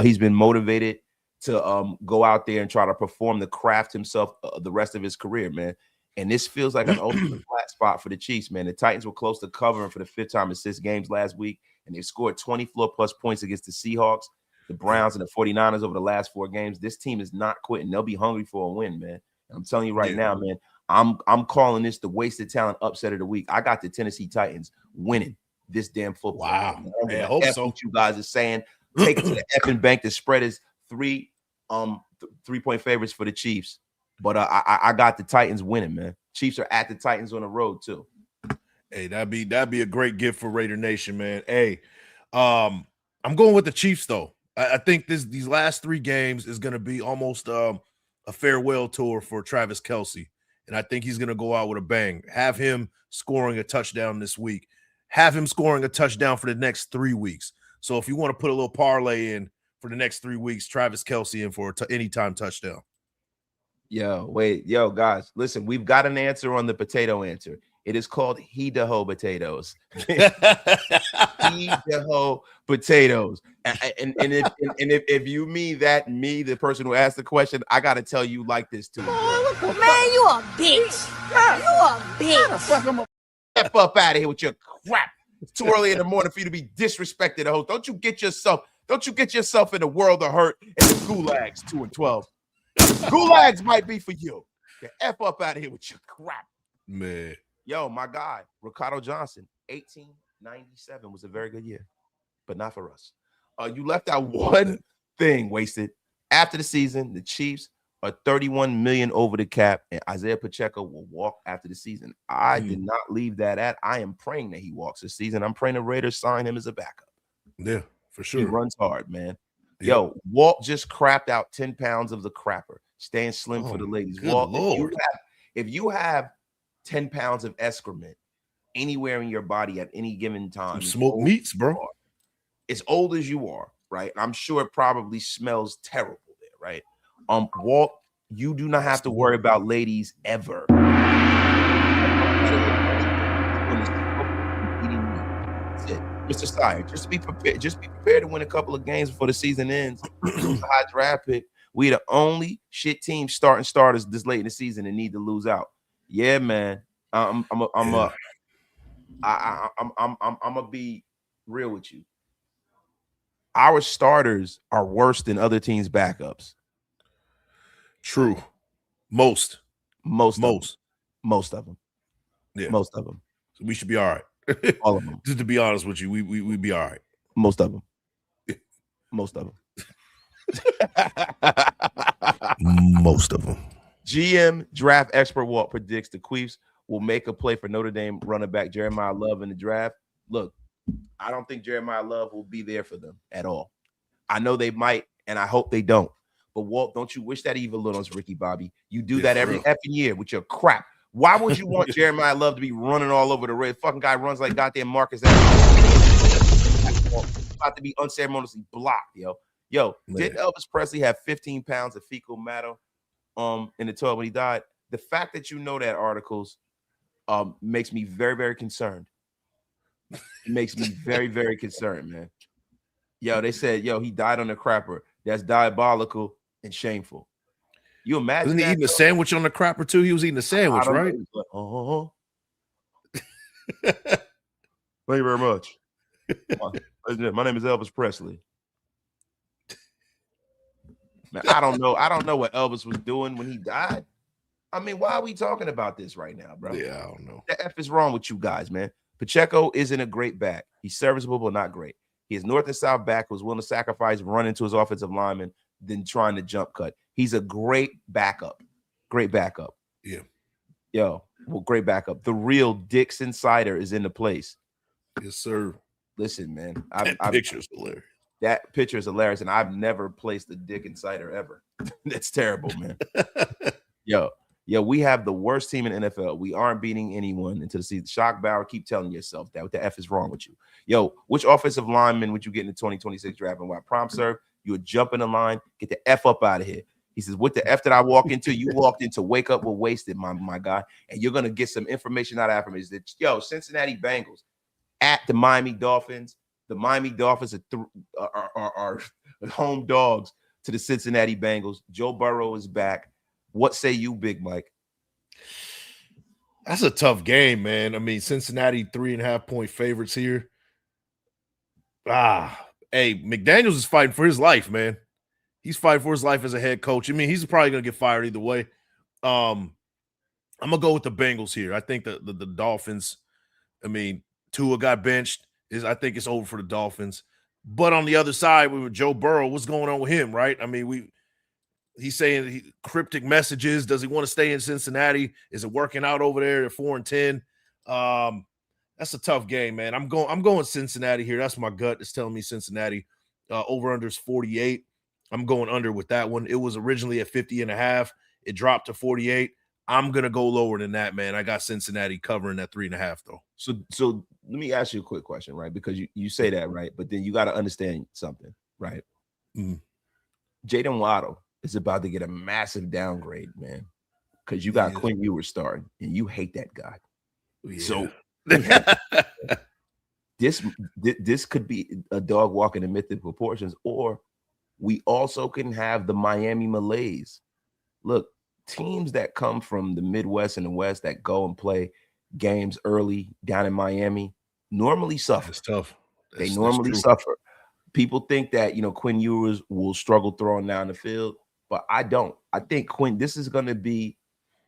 He's been motivated to go out there and try to perform the craft himself the rest of his career, man. And this feels like an ultimate flat spot for the Chiefs, man. The Titans were close to covering for the 5th time in 6 games last week, and they scored 24+ points against the Seahawks, the Browns, and the 49ers over the last 4 games. This team is not quitting. They'll be hungry for a win, man. I'm telling you right now, man, I'm calling this the wasted talent upset of the week. I got the Tennessee Titans winning this damn football. Wow. Man. I hope so. What you guys are saying. Take it to the effing bank. The spread is 3-point favorites for the Chiefs. But I got the Titans winning, man. Chiefs are at the Titans on the road too. Hey, that'd be a great gift for Raider Nation, man. Hey, I'm going with the Chiefs though. I think these last 3 games is going to be almost a farewell tour for Travis Kelce, and I think he's going to go out with a bang. Have him scoring a touchdown this week. Have him scoring a touchdown for the next 3 weeks. So if you want to put a little parlay in for the next 3 weeks, Travis Kelce in for anytime touchdown. Yo, guys, listen, we've got an answer on the potato answer. It is called Idaho potatoes. Idaho potatoes. And if you mean that, the person who asked the question, I got to tell you like this too. Man, you a bitch. You a bitch. Step up out of here with your crap. It's too early in the morning for you to be disrespected, the host. Don't you get yourself in a world of hurt and the gulags 2-12. Gulags might be for you. Get F up out of here with your crap. Man. Yo, my guy, Ricardo Johnson, 1897 was a very good year, but not for us. You left out one thing, Wasted. After the season, the Chiefs are $31 million over the cap, and Isaiah Pacheco will walk after the season. I did not leave that at. I am praying that he walks this season. I'm praying the Raiders sign him as a backup. Yeah, for sure. He runs hard, man. Yep. Yo, Walt just crapped out 10 pounds of the crapper, staying slim for the ladies. Walt, if you have 10 pounds of excrement anywhere in your body at any given time, smoked meats, bro. As old as you are, right? I'm sure it probably smells terrible there, right? Walt, you do not have to worry about ladies ever. Mr. Sire, just be prepared. Just be prepared to win a couple of games before the season ends. High draft pick. We the only shit team starting starters this late in the season and need to lose out. Yeah, man. I'm gonna be real with you. Our starters are worse than other teams' backups. True. Most of them. Yeah. Most of them. So we should be all right. All of them. Just to be honest with you, we'd be all right. Most of them. Most of them. Most of them. GM draft expert Walt predicts the Chiefs will make a play for Notre Dame running back Jeremiah Love in the draft. Look, I don't think Jeremiah Love will be there for them at all. I know they might, and I hope they don't. But Walt, don't you wish that evil on us, Ricky Bobby? You do that every effing year with your crap. Why would you want Jeremiah Love to be running all over the red? Fucking guy runs like goddamn Marcus. About to be unceremoniously blocked, yo. Did Elvis Presley have 15 pounds of fecal matter in the toilet when he died? The fact that you know that articles makes me very, very concerned. It makes me very, very concerned, man. Yo, they said, he died on the crapper. That's diabolical and shameful. You imagine Wasn't he eating a sandwich on the crapper too? He was eating a sandwich, right? Thank you very much. My name is Elvis Presley. Man, I don't know what Elvis was doing when he died. I mean, why are we talking about this right now, bro? Yeah, I don't know. The F is wrong with you guys, man. Pacheco isn't a great back. He's serviceable, but not great. He is north and south back who's willing to sacrifice, run into his offensive lineman, than trying to jump cut. He's a great backup. Great backup. Yeah. Great backup. The real Dix Insider is in the place. Yes, sir. Listen, man. That picture's hilarious. That picture is hilarious, and I've never placed a Dick Insider ever. That's terrible, man. Yeah, we have the worst team in NFL. We aren't beating anyone into the season. Shock Bauer, keep telling yourself that. What the F is wrong with you? Yo, which offensive lineman would you get in the 2026 draft? And why prompt serve? You would jump in the line, get the F up out of here. He says, what the F did I walk into? You walked into wake up with wasted, my guy. And you're going to get some information out of affirmation that, yo, Cincinnati Bengals at the Miami Dolphins. The Miami Dolphins are home dogs to the Cincinnati Bengals. Joe Burrow is back. What say you, Big Mike? That's a tough game, man. I mean, Cincinnati 3.5-point favorites here. Hey, McDaniels is fighting for his life, man. He's fighting for his life as a head coach. I mean, he's probably going to get fired either way. I'm going to go with the Bengals here. I think the Dolphins, I mean, Tua got benched. I think it's over for the Dolphins. But on the other side, with Joe Burrow, what's going on with him, right? I mean, he's saying cryptic messages. Does he want to stay in Cincinnati? Is it working out over there at 4-10? That's a tough game, man. I'm going Cincinnati here. That's my gut. It's telling me Cincinnati. Over under is 48. I'm going under with that one. It was originally at 50.5. It dropped to 48. I'm gonna go lower than that, man. I got Cincinnati covering that 3.5 though. So let me ask you a quick question, right? Because you say that, right? But then you got to understand something, right? Jaden Waddle is about to get a massive downgrade, man, because you got Quinn Ewers starting, and you hate that guy. Yeah. So this could be a dog walking in mythic proportions, or we also can have the Miami malaise. Look, teams that come from the Midwest and the West that go and play games early down in Miami normally suffer. It's tough. They normally suffer. People think that, Quinn Ewers will struggle throwing down the field, but I don't. I think this is going to be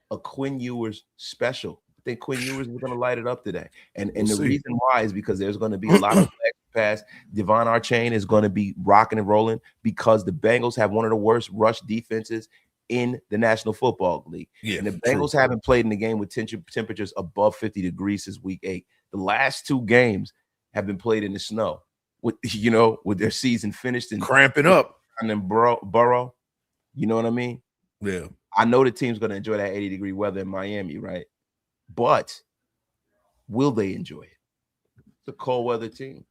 a Quinn Ewers special. I think Quinn Ewers is going to light it up today. And the reason why is because there's going to be a lot of pass. Devon Archain is going to be rocking and rolling because the Bengals have one of the worst rush defenses in the National Football League. Yeah, and the Bengals haven't played in the game with temperatures above 50 degrees since week 8. The last 2 games have been played in the snow with their season finished and cramping up. And then Burrow, you know what I mean? Yeah. I know the team's going to enjoy that 80-degree weather in Miami, right? But will they enjoy it? It's a cold weather team.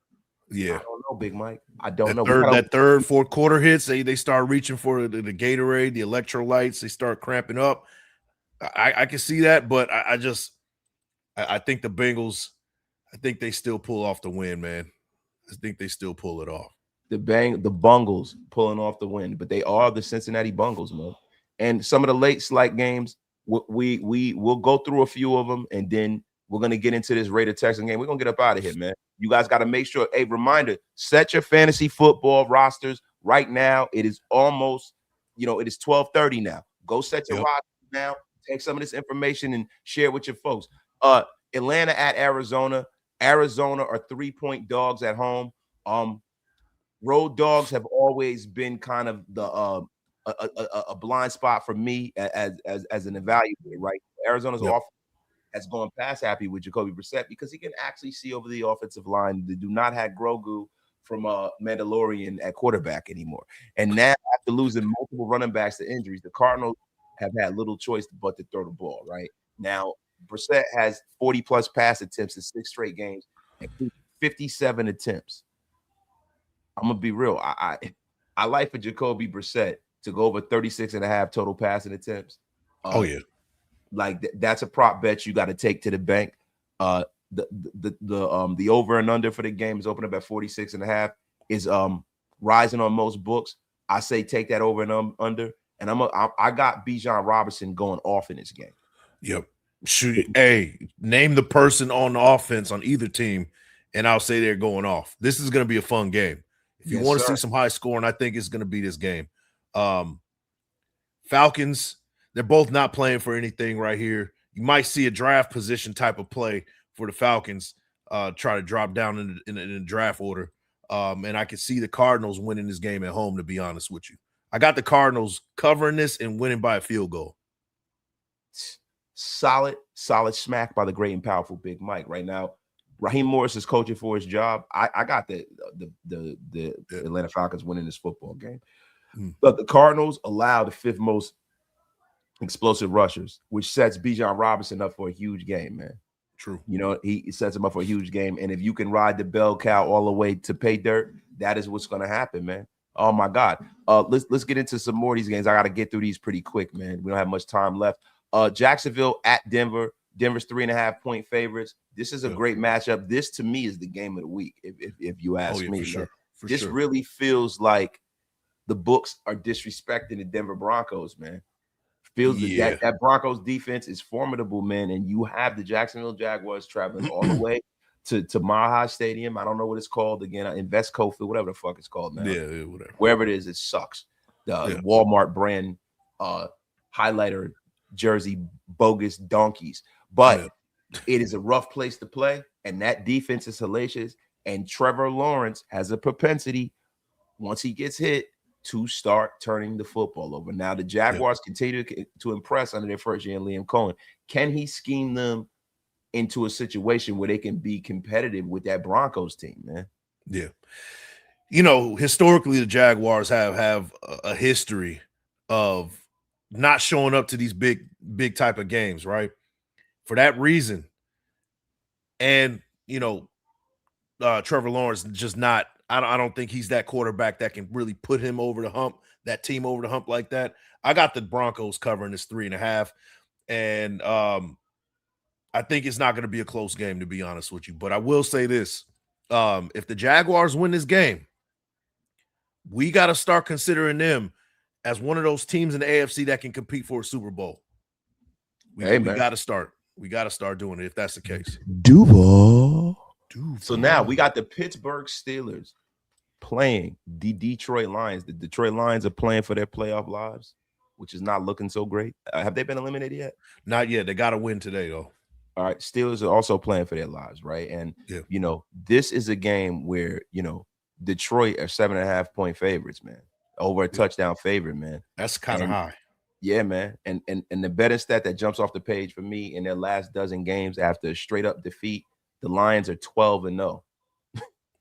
Yeah. I don't know, Big Mike. I don't know. That third, fourth quarter hits, they start reaching for the Gatorade, the electrolytes. They start cramping up. I can see that, but I think the Bengals, I think they still pull off the win, man. I think they still pull it off. The Bungles pulling off the win, but they are the Cincinnati Bungles, man. And some of the late slate games, we'll go through a few of them, and then we're going to get into this Raider Texan game. We're going to get up out of here, man. You guys got to make sure, hey, reminder, set your fantasy football rosters right now. It is almost, it is 12:30 now. Go set your roster now. Take some of this information and share it with your folks. Atlanta at Arizona. Arizona are 3-point dogs at home. Road dogs have always been kind of the a blind spot for me as an evaluator, right? Arizona's offense has gone past happy with Jacoby Brissett because he can actually see over the offensive line. They do not have Grogu from Mandalorian at quarterback anymore. And now, after losing multiple running backs to injuries, the Cardinals have had little choice but to throw the ball, right? Now, Brissett has 40-plus pass attempts in 6 straight games and 57 attempts. I'm going to be real. I like for Jacoby Brissett to go over 36.5 total passing attempts. Like that's a prop bet you got to take to the bank. The over and under for the game is open up at 46.5. Is rising on most books. I say take that over and under. And I got Bijan Robinson going off in this game. Yep. Hey, name the person on the offense on either team, and I'll say they're going off. This is going to be a fun game. If you want to see some high scoring, I think it's going to be this game. Falcons, they're both not playing for anything right here. You might see a draft position type of play for the Falcons try to drop down in the draft order. And I can see the Cardinals winning this game at home, to be honest with you. I got the Cardinals covering this and winning by a field goal. Solid smack by the great and powerful Big Mike. Right now, Raheem Morris is coaching for his job. I got the Atlanta Falcons winning this football game. But the Cardinals allow the 5th most explosive rushers, which sets Bijan Robinson up for a huge game, man. True. You know, he sets him up for a huge game. And if you can ride the bell cow all the way to pay dirt, that is what's going to happen, man. Oh my God. Let's get into some more of these games. I got to get through these pretty quick, man. We don't have much time left. Jacksonville at Denver. Denver's 3.5-point favorites. This is a great matchup. This to me is the game of the week, if you ask me. For sure. This really feels like the books are disrespecting the Denver Broncos, man. Feels that Broncos defense is formidable, man. And you have the Jacksonville Jaguars traveling all the way to Mile High Stadium. I don't know what it's called again. Investco Field, whatever the fuck it's called now. Yeah, whatever. Wherever it is, it sucks. The Walmart brand highlighter jersey, bogus donkeys. But it is a rough place to play, and that defense is hellacious. And Trevor Lawrence has a propensity, once he gets hit, to start turning the football over. Now, the Jaguars continue to impress under their first year in Liam Cohen. Can he scheme them into a situation where they can be competitive with that Broncos team, man? Yeah. You know, historically, the Jaguars have a history of not showing up to these big type of games, right? For that reason. And, you know, Trevor Lawrence just not, I don't think he's that quarterback that can really put him over the hump, that team over the hump like that. I got the Broncos covering this 3.5. And I think it's not going to be a close game, to be honest with you. But I will say this. If the Jaguars win this game, we got to start considering them as one of those teams in the AFC that can compete for a Super Bowl. We got to start. We got to start doing it if that's the case. Duval. So now we got the Pittsburgh Steelers playing the Detroit Lions. The Detroit Lions are playing for their playoff lives, which is not looking so great. Have they been eliminated yet? Not yet. They got to win today, though. All right. Steelers are also playing for their lives, right? And, you know, this is a game where, you know, Detroit are 7.5-point favorites, man. Over a touchdown favorite, man. That's kind of high. Yeah, man. And the better stat that jumps off the page for me in their last dozen games after a straight up defeat, the Lions are 12-0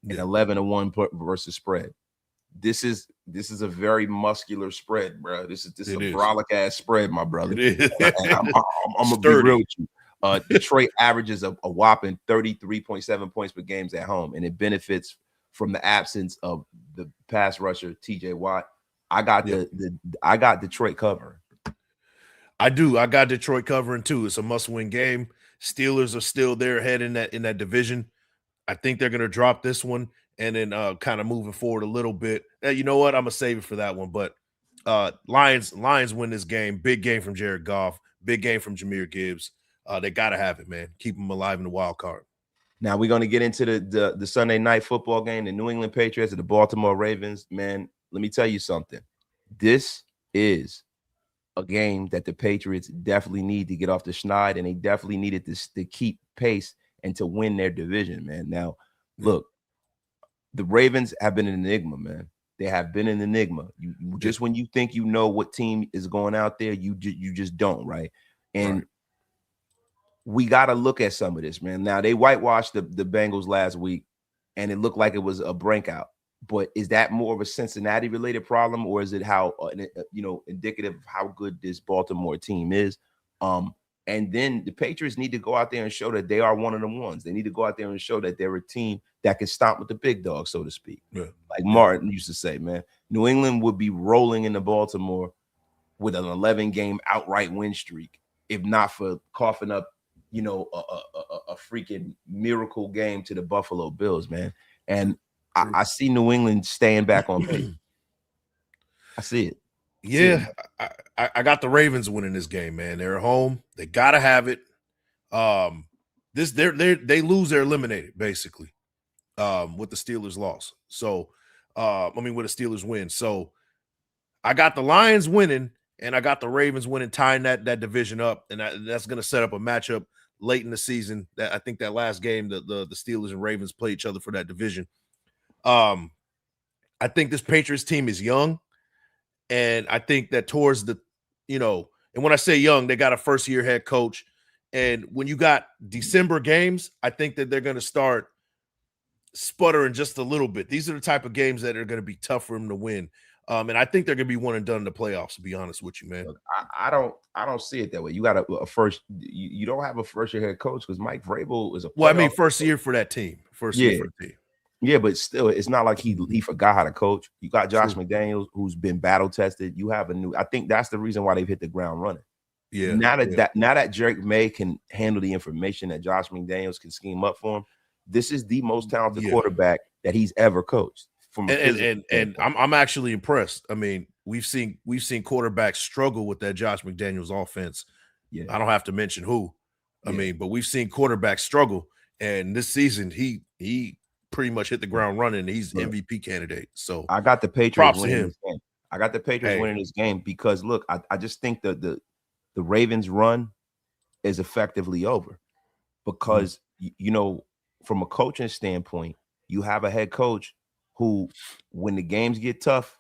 and 11-1 versus spread. This is a very muscular spread, bro. This is a brolic ass spread, my brother. I'm gonna be real with you. Detroit averages a whopping 33.7 points per games at home, and it benefits from the absence of the pass rusher TJ Watt. I got I got Detroit covering. I do. I got Detroit covering too. It's a must-win game. Steelers are still there ahead in that division. I think they're going to drop this one and then kind of moving forward a little bit. You know what? I'm going to save it for that one. But Lions win this game. Big game from Jared Goff. Big game from Jahmyr Gibbs. They got to have it, man. Keep them alive in the wild card. Now we're going to get into the Sunday night football game, the New England Patriots and the Baltimore Ravens. Man, let me tell you something. This is a game that the Patriots definitely need to get off the schneid, and they definitely needed to keep pace and to win their division, man. Now, look, the Ravens have been an enigma, man. They have been an enigma. You just when you think you know what team is going out there, you just don't, right? And we got to look at some of this, man. Now, they whitewashed the Bengals last week, and it looked like it was a breakout. But is that more of a Cincinnati-related problem, or is it how indicative of how good this Baltimore team is? And then the Patriots need to go out there and show that they are one of the ones. They need to go out there and show that they're a team that can stomp with the big dog, so to speak. Like Martin used to say, man, New England would be rolling into Baltimore with an 11-game outright win streak, if not for coughing up, a freaking miracle game to the Buffalo Bills, man. And I see New England staying back on pace. I see it. Yeah, I got the Ravens winning this game, man. They're at home. They gotta have it. They lose, they're eliminated, basically. With the Steelers loss. So with the Steelers win. So I got the Lions winning, and I got the Ravens winning, tying that division up, and that's gonna set up a matchup late in the season. That I think that last game, the Steelers and Ravens play each other for that division. I think this Patriots team is young, and I think that towards the, and when I say young, they got a first-year head coach, and when you got December games, I think that they're going to start sputtering just a little bit. These are the type of games that are going to be tough for them to win. And I think they're gonna be one and done in the playoffs, to be honest with you, man. Look, I don't see it that way. You got a first. You don't have a first year head coach because Mike Vrabel is a. Well, I mean, playoff first coach. year for that team. First year for the team. Yeah, but still, it's not like he forgot how to coach. You got Josh True. McDaniels, who's been battle tested. You have a new. I think that's the reason why they've hit the ground running. Yeah. Now that Drake May can handle the information that Josh McDaniels can scheme up for him, this is the most talented quarterback that he's ever coached. And I'm actually impressed. I mean, we've seen quarterbacks struggle with that Josh McDaniels offense. Yeah, I don't have to mention who. I mean, but we've seen quarterbacks struggle, and this season he pretty much hit the ground running. He's MVP candidate. So I got the Patriots winning this game. I got the Patriots winning this game because look, I just think that the Ravens' run is effectively over because you know, from a coaching standpoint, you have a head coach who, when the games get tough,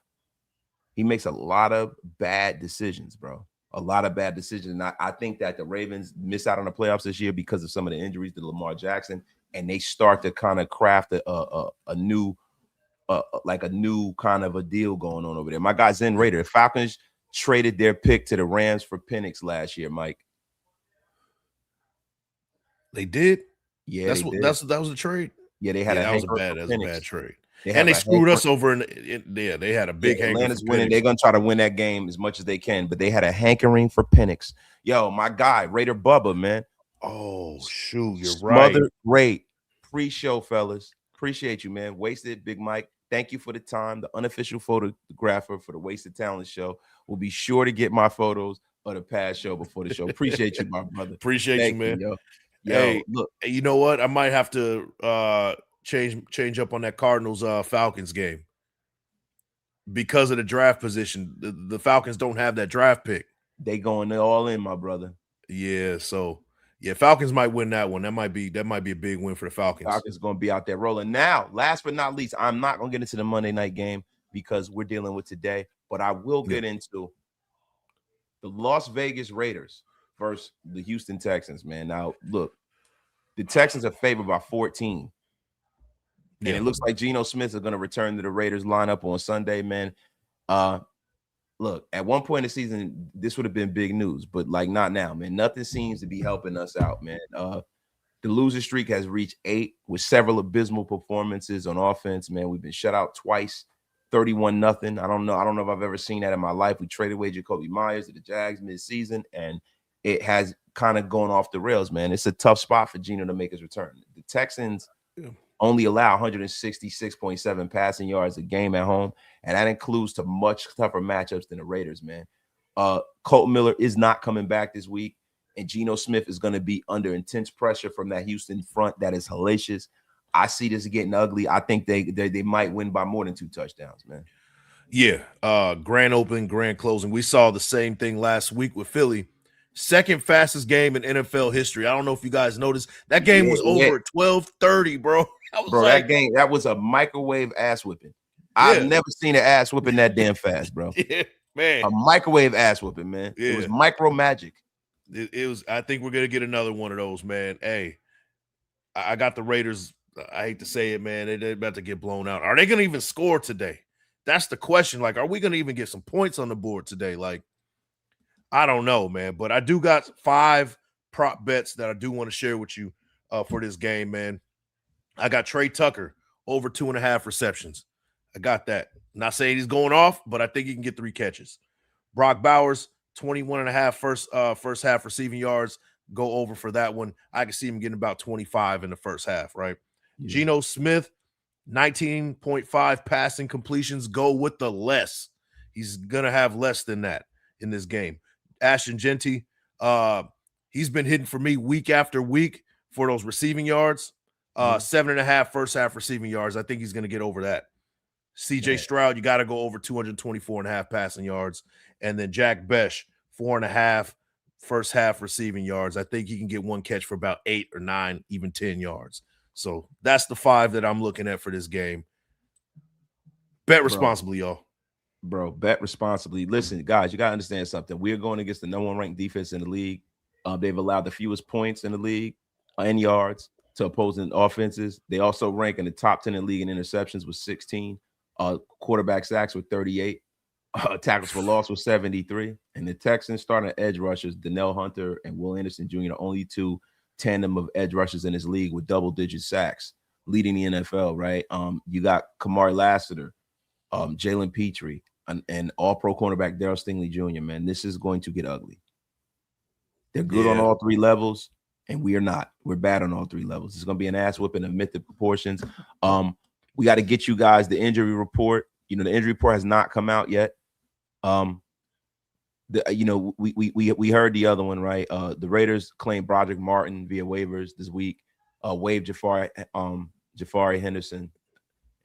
he makes a lot of bad decisions, bro. A lot of bad decisions. And I think that the Ravens miss out on the playoffs this year because of some of the injuries to Lamar Jackson, and they start to kind of craft a new kind of a deal going on over there. My guy Zen Raider, the Falcons traded their pick to the Rams for Penix last year, Mike. They did? Yeah, that was a trade. Yeah, they had that was a bad trade. And they screwed us over they had a big hankering. Atlanta's winning. They're gonna try to win that game as much as they can, but they had a hankering for Penix. Yo, my guy, Raider Bubba, man. Oh, shoot, you're right. Great pre-show, fellas. Appreciate you, man. Wasted, Big Mike. Thank you for the time. The unofficial photographer for the Wasted Talent Show will be sure to get my photos of the past show before the show. Appreciate you, my brother. Appreciate you, man. Yo, hey, look, you know what? I might have to change up on that Cardinals Falcons game because of the draft position. The Falcons don't have that draft pick. They going all in, my brother. Yeah, so Falcons might win that one. That might be a big win for the Falcons. Falcons going to be out there rolling. Now, last but not least, I'm not going to get into the Monday night game because we're dealing with today, but I will get into the Las Vegas Raiders versus the Houston Texans, man. Now, look, the Texans are favored by 14. And it looks like Geno Smith is going to return to the Raiders lineup on Sunday, man. Look, at one point in the season, this would have been big news, but like not now, man. Nothing seems to be helping us out, man. The loser streak has reached 8 with several abysmal performances on offense, man. We've been shut out twice, 31-0. I don't know if I've ever seen that in my life. We traded away Jacoby Myers to the Jags midseason, and it has kind of gone off the rails, man. It's a tough spot for Geno to make his return. The Texans only allow 166.7 passing yards a game at home, and that includes to much tougher matchups than the Raiders, man. Colton Miller is not coming back this week, and Geno Smith is going to be under intense pressure from that Houston front that is hellacious. I see this getting ugly. I think they might win by more than 2 touchdowns, man. Yeah, grand opening, grand closing. We saw the same thing last week with Philly. Second fastest game in NFL history. I don't know if you guys noticed. That game was over at 12:30, bro. That was a microwave ass whipping. I've never seen an ass whipping that damn fast, bro. Yeah, man. A microwave ass whipping, man. Yeah. It was micro magic. It was. I think we're gonna get another one of those, man. Hey, I got the Raiders. I hate to say it, man. They're about to get blown out. Are they gonna even score today? That's the question. Like, are we gonna even get some points on the board today? Like, I don't know, man. But I do got 5 prop bets that I do want to share with you for this game, man. I got Trey Tucker over 2.5 receptions. I got that. Not saying he's going off, but I think he can get 3 catches. Brock Bowers, 21.5 first half receiving yards. Go over for that one. I can see him getting about 25 in the first half, right? Yeah. Geno Smith, 19.5 passing completions. Go with the less. He's going to have less than that in this game. Ashton Genty, he's been hitting for me week after week for those receiving yards. 7.5 first half receiving yards. I think he's going to get over that. CJ Stroud, you got to go over 224.5 passing yards. And then Jack Besh, 4.5 first half receiving yards. I think he can get 1 catch for about 8 or 9, even 10 yards. So that's the 5 that I'm looking at for this game. Bet responsibly, y'all. Bro, bet responsibly. Listen, guys, you got to understand something. We're going against the #1 ranked defense in the league. They've allowed the fewest points in the league and yards to opposing offenses. They also rank in the top 10 in the league in interceptions with 16. Quarterback sacks with 38. Tackles for loss was 73. And the Texans starting edge rushers, Donnell Hunter and Will Anderson Jr., the only two tandem of edge rushers in this league with double-digit sacks, leading the NFL, right? You got Kamari Lassiter, Jalen Petrie, and all-pro cornerback Darryl Stingley Jr., man. This is going to get ugly. They're good on all three levels, and we are not. We're bad on all three levels. It's going to be an ass whipping of mythic proportions. We got to get you guys the injury report. You know, the injury report has not come out yet. We heard the other one, right? The Raiders claimed Broderick Martin via waivers this week, waived Jafari Henderson.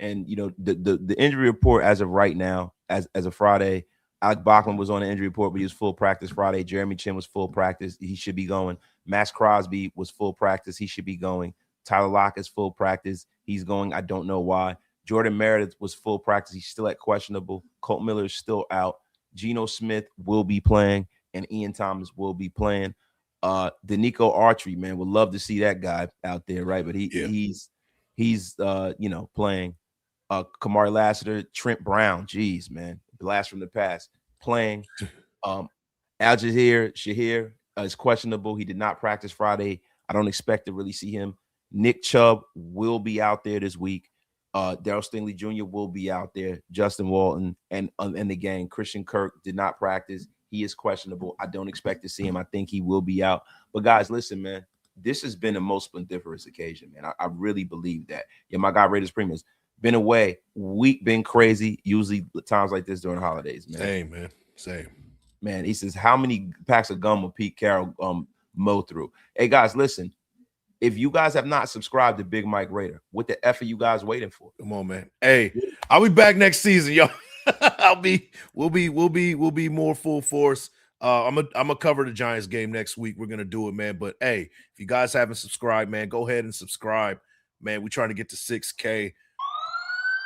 And you know, the injury report as of right now, as of Friday, Alec Bachman was on the injury report, but he was full practice Friday. Jeremy Chin was full practice. He should be going. Max Crosby was full practice. He should be going. Tyler Lockett is full practice. He's going. I don't know why. Jordan Meredith was full practice. He's still at questionable. Colt Miller is still out. Geno Smith will be playing, and Ian Thomas will be playing. Danico Archery, man, would love to see that guy out there, right? But he's playing. Kamari Lassiter, Trent Brown, geez, man, blast from the past, playing. Al-Jahir Shahir is questionable. He did not practice Friday. I don't expect to really see him. Nick Chubb will be out there this week. Darryl Stingley Jr. will be out there. Justin Walton and the gang. Christian Kirk did not practice. He is questionable. I don't expect to see him. I think he will be out. But guys, listen, man, this has been a most splendiferous occasion, man. I really believe that. Yeah, my guy Raiders Premiums been away, week been crazy. Usually times like this during holidays, man. Same, man. Same. Man, he says, how many packs of gum will Pete Carroll mow through? Hey, guys, listen. If you guys have not subscribed to Big Mike Raider, what the F are you guys waiting for? Come on, man. Hey, I'll be back next season, yo. We'll be more full force. I'm gonna cover the Giants game next week. We're gonna do it, man. But hey, if you guys haven't subscribed, man, go ahead and subscribe, man. We're trying to get to 6K.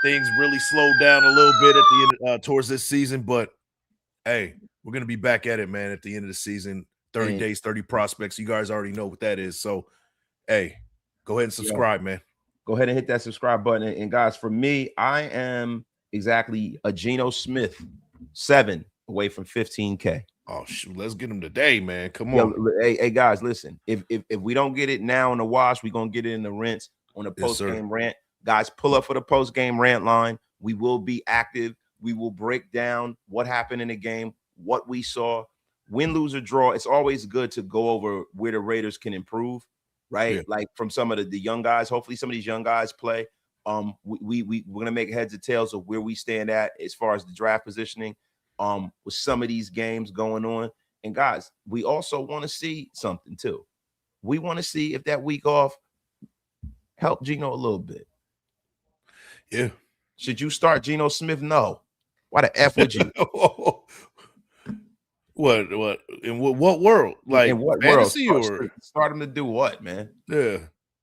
Things really slowed down a little bit at the end towards this season, but hey, we're gonna be back at it, man. At the end of the season, 30 days, 30 prospects. You guys already know what that is. So, hey, go ahead and subscribe, man. Go ahead and hit that subscribe button. And guys, for me, I am exactly a Geno Smith 7 away from 15K. Oh shoot, let's get him today, man. Come on. Hey, guys, listen. If we don't get it now in the wash, we're gonna get it in the rinse on the post-game rant. Guys, pull up for the post-game rant line. We will be active. We will break down what happened in the game, what we saw, win, lose, or draw. It's always good to go over where the Raiders can improve, right? Yeah. Like from some of the young guys. Hopefully some of these young guys play. We're gonna make heads or tails of where we stand at as far as the draft positioning. With some of these games going on. And guys, we also want to see something too. We want to see if that week off helped Geno a little bit. Yeah. Should you start Geno Smith? No. Why the F would you? What? In what world? Like in what fantasy world? Start him to do what, man? Yeah.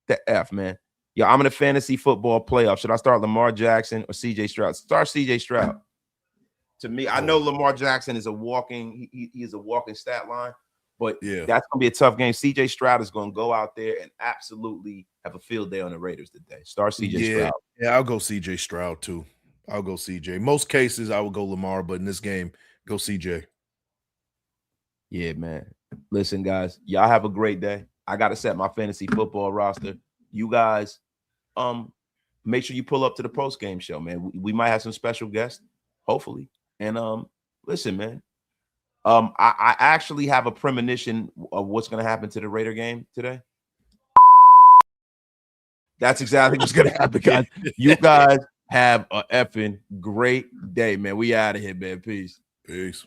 The F, man. Yeah, I'm in a fantasy football playoff. Should I start Lamar Jackson or CJ Stroud? Start CJ Stroud. To me, I know Lamar Jackson is a walking, he is a walking stat line, but that's going to be a tough game. CJ Stroud is going to go out there and absolutely have a field day on the Raiders today. Start CJ Stroud. Yeah, I'll go CJ Stroud too. I'll go CJ. Most cases, I will go Lamar, but in this game, go CJ. Yeah, man. Listen, guys, y'all have a great day. I got to set my fantasy football roster. You guys, make sure you pull up to the post-game show, man. We might have some special guests, hopefully. And listen, man. I actually have a premonition of what's going to happen to the Raider game today. That's exactly what's going to happen, guys. You guys have a effing great day, man. We out of here, man. Peace. Peace.